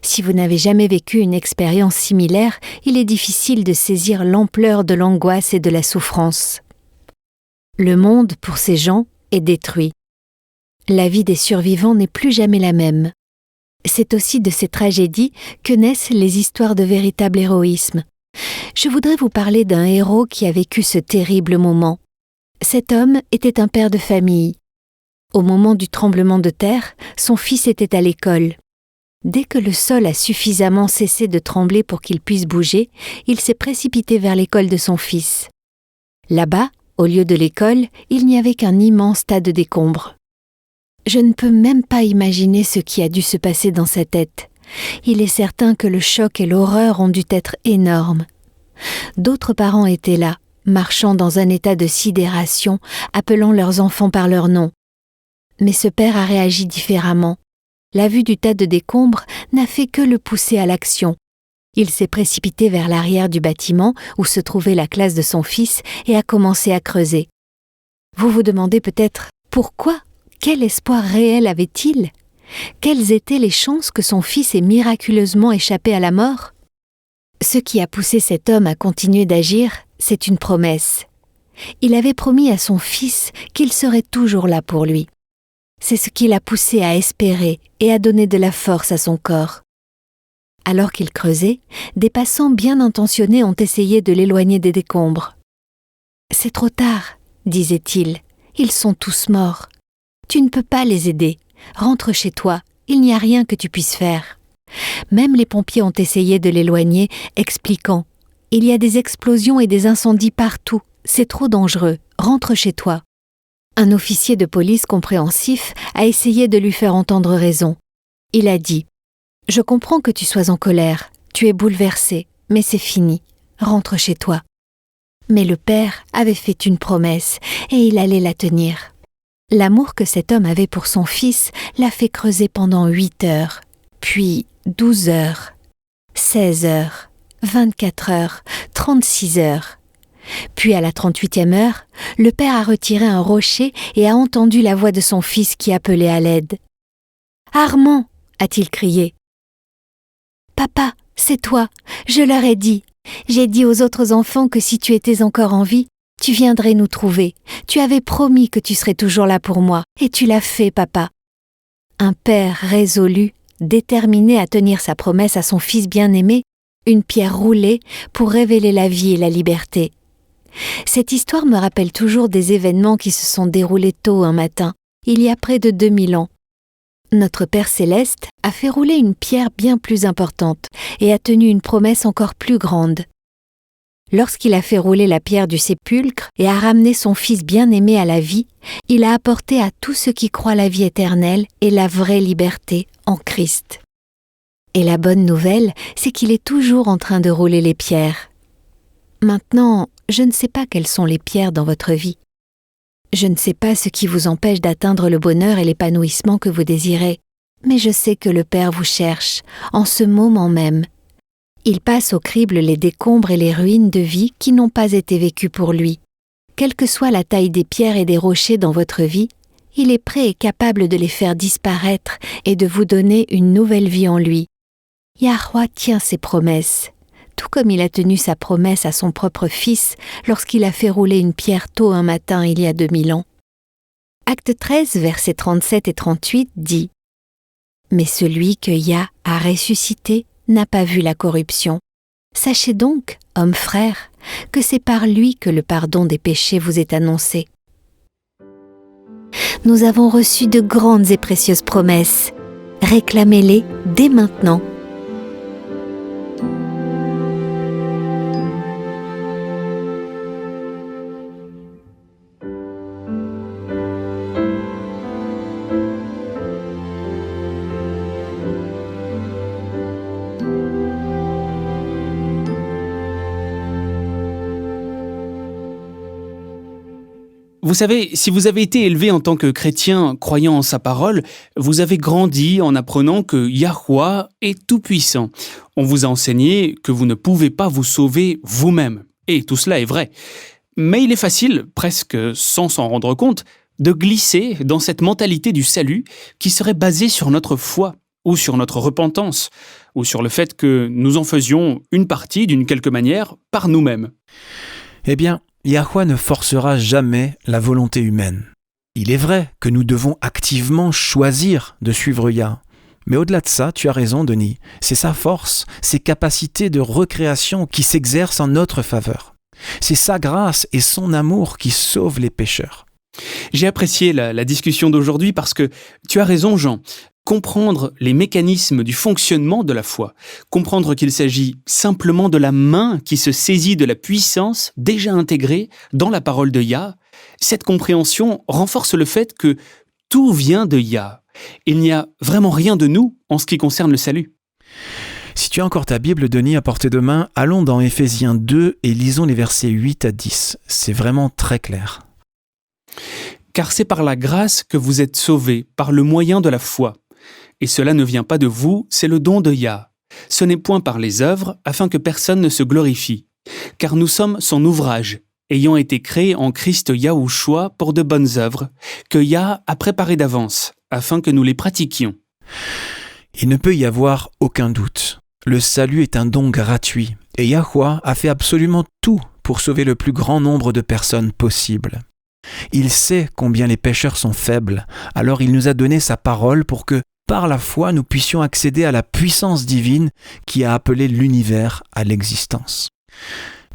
Si vous n'avez jamais vécu une expérience similaire, il est difficile de saisir l'ampleur de l'angoisse et de la souffrance. Le monde, pour ces gens, est détruit. La vie des survivants n'est plus jamais la même. C'est aussi de ces tragédies que naissent les histoires de véritable héroïsme. Je voudrais vous parler d'un héros qui a vécu ce terrible moment. Cet homme était un père de famille. Au moment du tremblement de terre, son fils était à l'école. Dès que le sol a suffisamment cessé de trembler pour qu'il puisse bouger, il s'est précipité vers l'école de son fils. Là-bas, au lieu de l'école, il n'y avait qu'un immense tas de décombres. Je ne peux même pas imaginer ce qui a dû se passer dans sa tête. Il est certain que le choc et l'horreur ont dû être énormes. D'autres parents étaient là, marchant dans un état de sidération, appelant leurs enfants par leur nom. Mais ce père a réagi différemment. La vue du tas de décombres n'a fait que le pousser à l'action. Il s'est précipité vers l'arrière du bâtiment où se trouvait la classe de son fils et a commencé à creuser. Vous vous demandez peut-être pourquoi ? Quel espoir réel avait-il ? Quelles étaient les chances que son fils ait miraculeusement échappé à la mort ? Ce qui a poussé cet homme à continuer d'agir, c'est une promesse. Il avait promis à son fils qu'il serait toujours là pour lui. C'est ce qui l'a poussé à espérer et à donner de la force à son corps. Alors qu'il creusait, des passants bien intentionnés ont essayé de l'éloigner des décombres. « C'est trop tard, disait-il, ils sont tous morts. Tu ne peux pas les aider. Rentre chez toi, il n'y a rien que tu puisses faire. » Même les pompiers ont essayé de l'éloigner, expliquant « Il y a des explosions et des incendies partout, c'est trop dangereux, rentre chez toi. » Un officier de police compréhensif a essayé de lui faire entendre raison. Il a dit « Je comprends que tu sois en colère, tu es bouleversé, mais c'est fini, rentre chez toi. » Mais le père avait fait une promesse et il allait la tenir. L'amour que cet homme avait pour son fils l'a fait creuser pendant 8 heures, puis 12 heures, 16 heures, 24 heures, 36 heures. Puis à la 38e heure, le père a retiré un rocher et a entendu la voix de son fils qui appelait à l'aide. « Armand !» a-t-il crié. « Papa, c'est toi, je leur ai dit. J'ai dit aux autres enfants que si tu étais encore en vie, Tu viendrais nous trouver. Tu avais promis que tu serais toujours là pour moi. Et tu l'as fait, papa. » Un père résolu, déterminé à tenir sa promesse à son fils bien-aimé, une pierre roulée pour révéler la vie et la liberté. Cette histoire me rappelle toujours des événements qui se sont déroulés tôt un matin, il y a près de 2000 ans. Notre Père Céleste a fait rouler une pierre bien plus importante et a tenu une promesse encore plus grande. Lorsqu'il a fait rouler la pierre du sépulcre et a ramené son Fils bien-aimé à la vie, il a apporté à tous ceux qui croient la vie éternelle et la vraie liberté en Christ. Et la bonne nouvelle, c'est qu'il est toujours en train de rouler les pierres. Maintenant, je ne sais pas quelles sont les pierres dans votre vie. Je ne sais pas ce qui vous empêche d'atteindre le bonheur et l'épanouissement que vous désirez, mais je sais que le Père vous cherche, en ce moment même. Il passe au crible les décombres et les ruines de vie qui n'ont pas été vécues pour lui. Quelle que soit la taille des pierres et des rochers dans votre vie, il est prêt et capable de les faire disparaître et de vous donner une nouvelle vie en lui. Yahweh tient ses promesses, tout comme il a tenu sa promesse à son propre Fils lorsqu'il a fait rouler une pierre tôt un matin il y a 2000 ans. Acte 13, versets 37 et 38 dit « Mais celui que Yah a ressuscité n'a pas vu la corruption. Sachez donc, hommes frères, que c'est par lui que le pardon des péchés vous est annoncé. » Nous avons reçu de grandes et précieuses promesses. Réclamez-les dès maintenant. Vous savez, si vous avez été élevé en tant que chrétien croyant en sa parole, vous avez grandi en apprenant que Yahweh est tout-puissant. On vous a enseigné que vous ne pouvez pas vous sauver vous-même. Et tout cela est vrai. Mais il est facile, presque sans s'en rendre compte, de glisser dans cette mentalité du salut qui serait basée sur notre foi, ou sur notre repentance, ou sur le fait que nous en faisions une partie, d'une quelque manière, par nous-mêmes. Eh bien, Yahweh ne forcera jamais la volonté humaine. Il est vrai que nous devons activement choisir de suivre Yah. Mais au-delà de ça, tu as raison, Denis, c'est sa force, ses capacités de recréation qui s'exercent en notre faveur. C'est sa grâce et son amour qui sauvent les pécheurs. J'ai apprécié la discussion d'aujourd'hui parce que tu as raison, Jean. Comprendre les mécanismes du fonctionnement de la foi, comprendre qu'il s'agit simplement de la main qui se saisit de la puissance déjà intégrée dans la parole de Yah, cette compréhension renforce le fait que tout vient de Yah. Il n'y a vraiment rien de nous en ce qui concerne le salut. Si tu as encore ta Bible, Denis, à portée de main, allons dans Éphésiens 2 et lisons les versets 8 à 10. C'est vraiment très clair. « Car c'est par la grâce que vous êtes sauvés, par le moyen de la foi. Et cela ne vient pas de vous, c'est le don de Yah. Ce n'est point par les œuvres, afin que personne ne se glorifie. Car nous sommes son ouvrage, ayant été créés en Christ Yahushua pour de bonnes œuvres, que Yah a préparées d'avance, afin que nous les pratiquions. » Il ne peut y avoir aucun doute. Le salut est un don gratuit, et Yahweh a fait absolument tout pour sauver le plus grand nombre de personnes possible. Il sait combien les pécheurs sont faibles, alors il nous a donné sa parole pour que, par la foi, nous puissions accéder à la puissance divine qui a appelé l'univers à l'existence.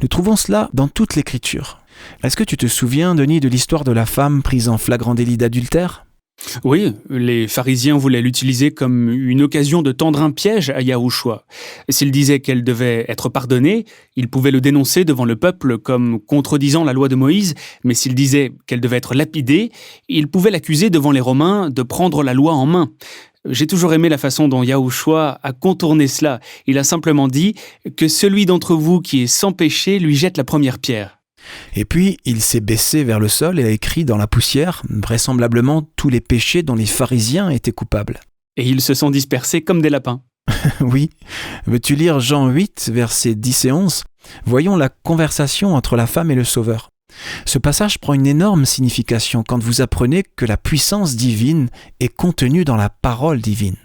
Nous trouvons cela dans toute l'Écriture. Est-ce que tu te souviens, Denis, de l'histoire de la femme prise en flagrant délit d'adultère ? Oui, les pharisiens voulaient l'utiliser comme une occasion de tendre un piège à Yahushua. S'il disait qu'elle devait être pardonnée, ils pouvaient le dénoncer devant le peuple comme contredisant la loi de Moïse, mais s'il disait qu'elle devait être lapidée, ils pouvaient l'accuser devant les Romains de prendre la loi en main. J'ai toujours aimé la façon dont Yahushua a contourné cela. Il a simplement dit que celui d'entre vous qui est sans péché lui jette la première pierre. Et puis, il s'est baissé vers le sol et a écrit dans la poussière, vraisemblablement, tous les péchés dont les pharisiens étaient coupables. Et ils se sont dispersés comme des lapins. Oui. Veux-tu lire Jean 8, versets 10 et 11 ? Voyons la conversation entre la femme et le Sauveur. Ce passage prend une énorme signification quand vous apprenez que la puissance divine est contenue dans la parole divine.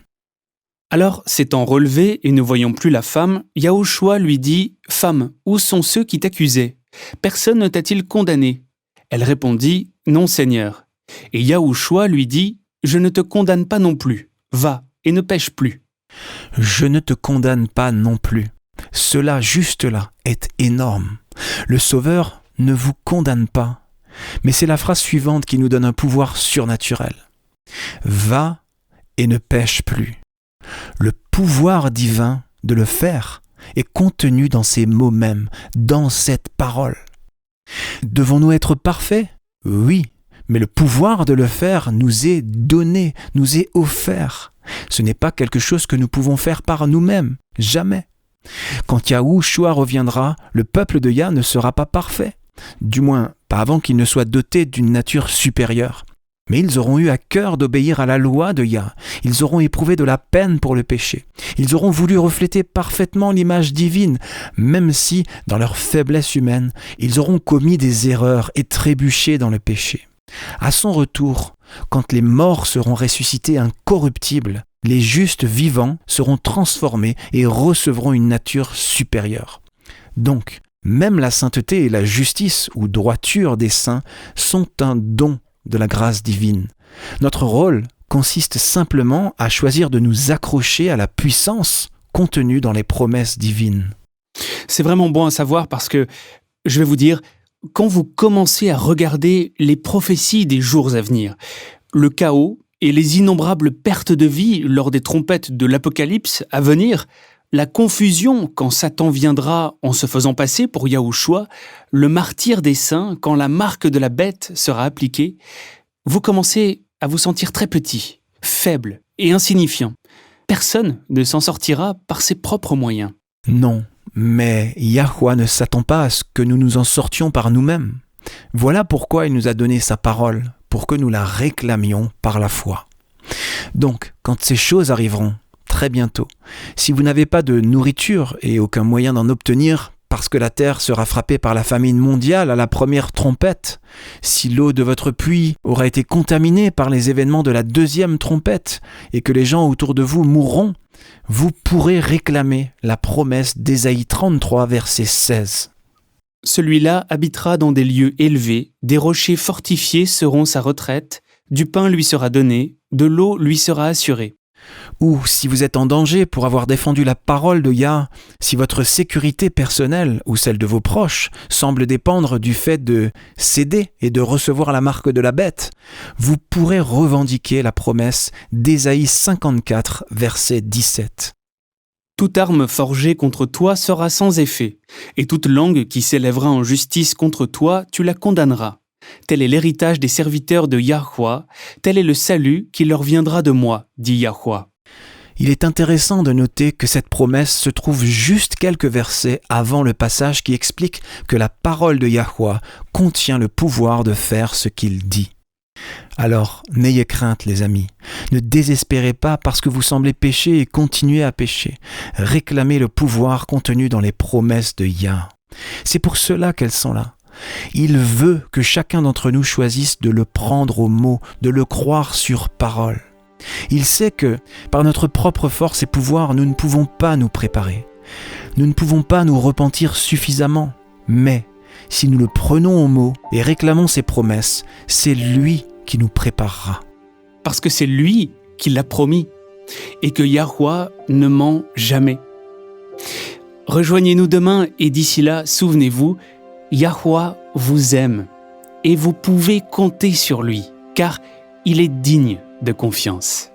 Alors, s'étant relevé et ne voyant plus la femme, Yahushua lui dit « Femme, où sont ceux qui t'accusaient ? Personne ne t'a-t-il condamné ? Elle répondit, non Seigneur. Et Yahushua lui dit, je ne te condamne pas non plus. Va et ne pêche plus. Je ne te condamne pas non plus. Cela, juste là, est énorme. Le Sauveur ne vous condamne pas. Mais c'est la phrase suivante qui nous donne un pouvoir surnaturel. Va et ne pêche plus. Le pouvoir divin de le faire est contenu dans ces mots mêmes, dans cette parole. Devons-nous être parfaits ? Oui, mais le pouvoir de le faire nous est donné, nous est offert. Ce n'est pas quelque chose que nous pouvons faire par nous-mêmes, jamais. Quand Yahushua reviendra, le peuple de Yah ne sera pas parfait, du moins pas avant qu'il ne soit doté d'une nature supérieure. Mais ils auront eu à cœur d'obéir à la loi de Yah. Ils auront éprouvé de la peine pour le péché. Ils auront voulu refléter parfaitement l'image divine, même si, dans leur faiblesse humaine, ils auront commis des erreurs et trébuché dans le péché. À son retour, quand les morts seront ressuscités incorruptibles, les justes vivants seront transformés et recevront une nature supérieure. Donc, même la sainteté et la justice ou droiture des saints sont un don de la grâce divine. Notre rôle consiste simplement à choisir de nous accrocher à la puissance contenue dans les promesses divines. C'est vraiment bon à savoir parce que, je vais vous dire, quand vous commencez à regarder les prophéties des jours à venir, le chaos et les innombrables pertes de vie lors des trompettes de l'Apocalypse à venir, la confusion quand Satan viendra en se faisant passer pour Yahushua, le martyre des saints quand la marque de la bête sera appliquée, vous commencez à vous sentir très petit, faible et insignifiant. Personne ne s'en sortira par ses propres moyens. Non, mais Yahuwah ne s'attend pas à ce que nous nous en sortions par nous-mêmes. Voilà pourquoi il nous a donné sa parole, pour que nous la réclamions par la foi. Donc, quand ces choses arriveront, très bientôt, si vous n'avez pas de nourriture et aucun moyen d'en obtenir, parce que la terre sera frappée par la famine mondiale à la première trompette, si l'eau de votre puits aura été contaminée par les événements de la deuxième trompette et que les gens autour de vous mourront, vous pourrez réclamer la promesse d'Ésaïe 33, verset 16. Celui-là habitera dans des lieux élevés, des rochers fortifiés seront sa retraite, du pain lui sera donné, de l'eau lui sera assurée. Ou si vous êtes en danger pour avoir défendu la parole de Yah, si votre sécurité personnelle ou celle de vos proches semble dépendre du fait de céder et de recevoir la marque de la bête, vous pourrez revendiquer la promesse d'Ésaïe 54, verset 17. Toute arme forgée contre toi sera sans effet, et toute langue qui s'élèvera en justice contre toi, tu la condamneras. Tel est l'héritage des serviteurs de Yahuwah, tel est le salut qui leur viendra de moi, dit Yahuwah. Il est intéressant de noter que cette promesse se trouve juste quelques versets avant le passage qui explique que la parole de Yahuwah contient le pouvoir de faire ce qu'il dit. Alors, n'ayez crainte les amis, ne désespérez pas parce que vous semblez pécher et continuez à pécher. Réclamez le pouvoir contenu dans les promesses de Yah. C'est pour cela qu'elles sont là. Il veut que chacun d'entre nous choisisse de le prendre au mot, de le croire sur parole. Il sait que, par notre propre force et pouvoir, nous ne pouvons pas nous préparer. Nous ne pouvons pas nous repentir suffisamment. Mais, si nous le prenons au mot et réclamons ses promesses, c'est lui qui nous préparera. Parce que c'est lui qui l'a promis, et que Yahuwah ne ment jamais. Rejoignez-nous demain, et d'ici là, souvenez-vous, Yahuwah vous aime, et vous pouvez compter sur lui, car il est digne de confiance.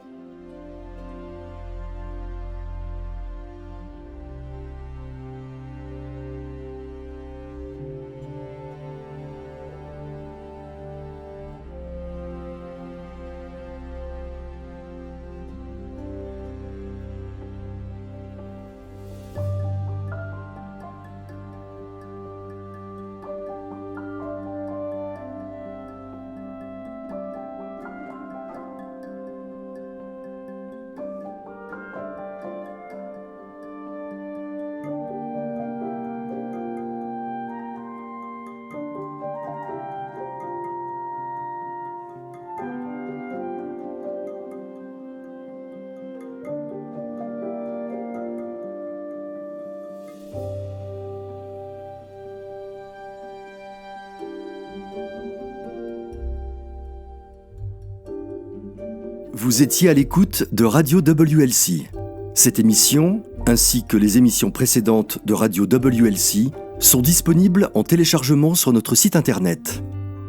Vous étiez à l'écoute de Radio WLC. Cette émission, ainsi que les émissions précédentes de Radio WLC, sont disponibles en téléchargement sur notre site internet.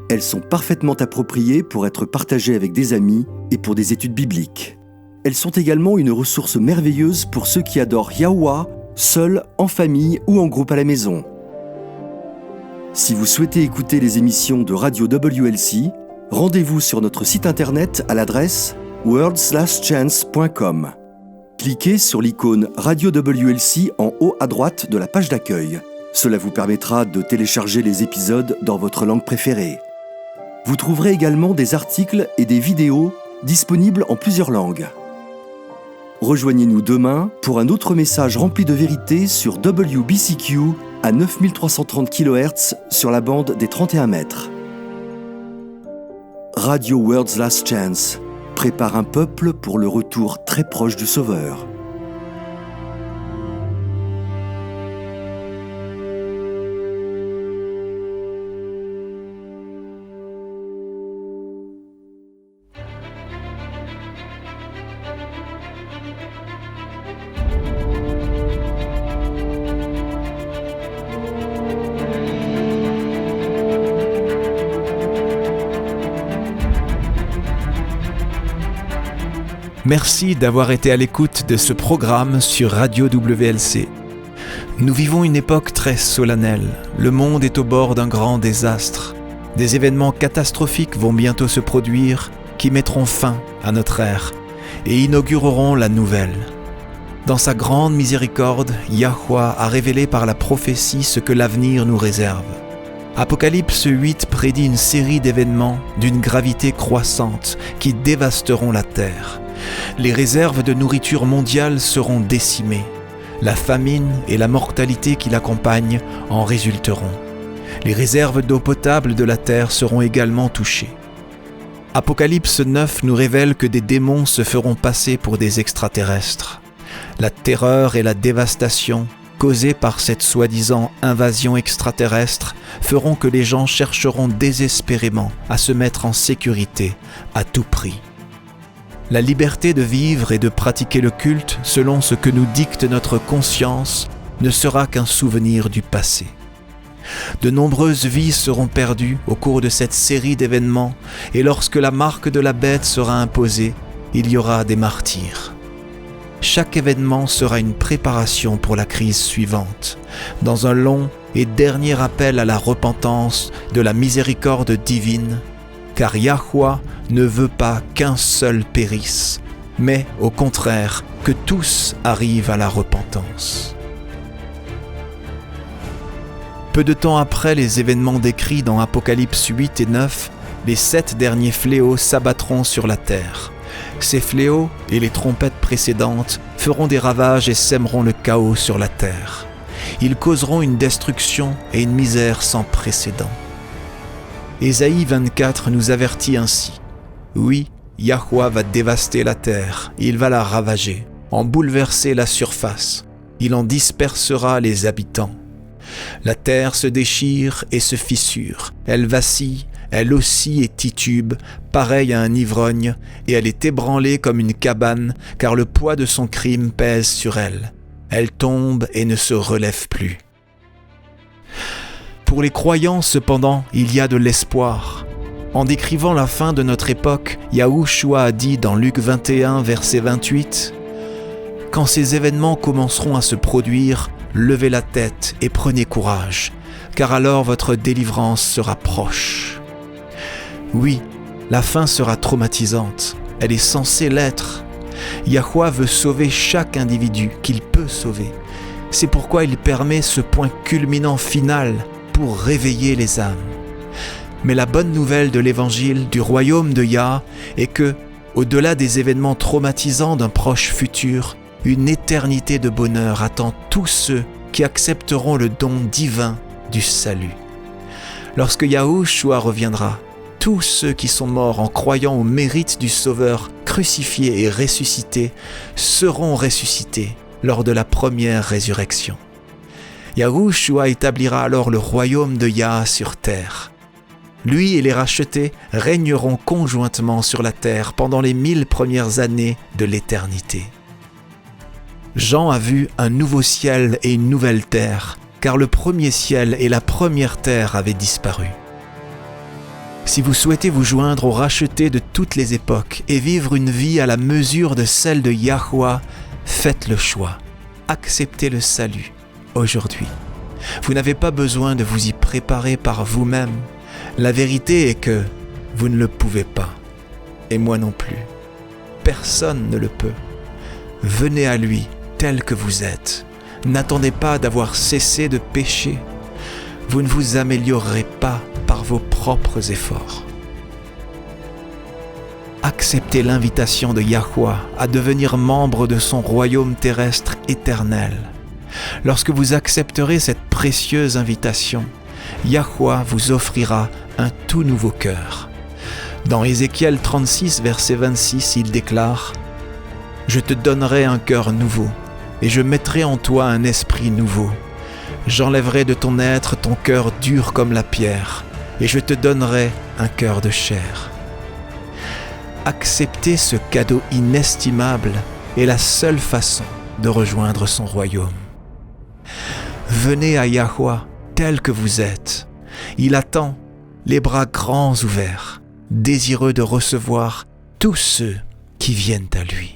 Elles sont parfaitement appropriées pour être partagées avec des amis et pour des études bibliques. Elles sont également une ressource merveilleuse pour ceux qui adorent Yahuwah, seuls, en famille ou en groupe à la maison. Si vous souhaitez écouter les émissions de Radio WLC, rendez-vous sur notre site internet à l'adresse worldslastchance.com. Cliquez sur l'icône Radio WLC en haut à droite de la page d'accueil. Cela vous permettra de télécharger les épisodes dans votre langue préférée. Vous trouverez également des articles et des vidéos disponibles en plusieurs langues. Rejoignez-nous demain pour un autre message rempli de vérité sur WBCQ à 9330 kHz sur la bande des 31 mètres. Radio World's Last Chance prépare un peuple pour le retour très proche du Sauveur. Merci d'avoir été à l'écoute de ce programme sur Radio WLC. Nous vivons une époque très solennelle. Le monde est au bord d'un grand désastre. Des événements catastrophiques vont bientôt se produire qui mettront fin à notre ère et inaugureront la nouvelle. Dans sa grande miséricorde, Yahuwah a révélé par la prophétie ce que l'avenir nous réserve. Apocalypse 8 prédit une série d'événements d'une gravité croissante qui dévasteront la terre. Les réserves de nourriture mondiale seront décimées. La famine et la mortalité qui l'accompagnent en résulteront. Les réserves d'eau potable de la terre seront également touchées. Apocalypse 9 nous révèle que des démons se feront passer pour des extraterrestres. La terreur et la dévastation causées par cette soi-disant invasion extraterrestre feront que les gens chercheront désespérément à se mettre en sécurité à tout prix. La liberté de vivre et de pratiquer le culte selon ce que nous dicte notre conscience ne sera qu'un souvenir du passé. De nombreuses vies seront perdues au cours de cette série d'événements et lorsque la marque de la bête sera imposée, il y aura des martyrs. Chaque événement sera une préparation pour la crise suivante, dans un long et dernier appel à la repentance de la miséricorde divine, car Yahuwah ne veut pas qu'un seul périsse, mais au contraire que tous arrivent à la repentance. Peu de temps après les événements décrits dans Apocalypse 8 et 9, les 7 derniers fléaux s'abattront sur la terre. Ces fléaux et les trompettes précédentes feront des ravages et sèmeront le chaos sur la terre. Ils causeront une destruction et une misère sans précédent. Ésaïe 24 nous avertit ainsi. Oui, Yahuwah va dévaster la terre, il va la ravager, en bouleverser la surface, il en dispersera les habitants. La terre se déchire et se fissure, elle vacille, elle oscille et titube, pareille à un ivrogne, et elle est ébranlée comme une cabane, car le poids de son crime pèse sur elle. Elle tombe et ne se relève plus. Pour les croyants, cependant, il y a de l'espoir. En décrivant la fin de notre époque, Yahushua a dit dans Luc 21, verset 28, « Quand ces événements commenceront à se produire, levez la tête et prenez courage, car alors votre délivrance sera proche. » Oui, la fin sera traumatisante, elle est censée l'être. Yahuwah veut sauver chaque individu qu'il peut sauver. C'est pourquoi il permet ce point culminant final pour réveiller les âmes. Mais la bonne nouvelle de l'évangile du royaume de Yah est que, au-delà des événements traumatisants d'un proche futur, une éternité de bonheur attend tous ceux qui accepteront le don divin du salut. Lorsque Yahushua reviendra, tous ceux qui sont morts en croyant au mérite du Sauveur crucifié et ressuscité seront ressuscités lors de la première résurrection. Yahushua établira alors le royaume de Yah sur terre. Lui et les rachetés régneront conjointement sur la terre pendant les 1000 premières années de l'éternité. Jean a vu un nouveau ciel et une nouvelle terre, car le premier ciel et la première terre avaient disparu. Si vous souhaitez vous joindre aux rachetés de toutes les époques et vivre une vie à la mesure de celle de Yahuwah, faites le choix. Acceptez le salut aujourd'hui. Vous n'avez pas besoin de vous y préparer par vous-même. La vérité est que vous ne le pouvez pas. Et moi non plus. Personne ne le peut. Venez à lui tel que vous êtes. N'attendez pas d'avoir cessé de pécher. Vous ne vous améliorerez pas par vos propres efforts. Acceptez l'invitation de Yahuwah à devenir membre de son royaume terrestre éternel. Lorsque vous accepterez cette précieuse invitation, Yahuwah vous offrira un tout nouveau cœur. Dans Ézéchiel 36, verset 26, il déclare « Je te donnerai un cœur nouveau, et je mettrai en toi un esprit nouveau. J'enlèverai de ton être ton cœur dur comme la pierre, et je te donnerai un cœur de chair. » Accepter ce cadeau inestimable est la seule façon de rejoindre son royaume. Venez à Yahuwah tel que vous êtes. Il attend, les bras grands ouverts, désireux de recevoir tous ceux qui viennent à lui.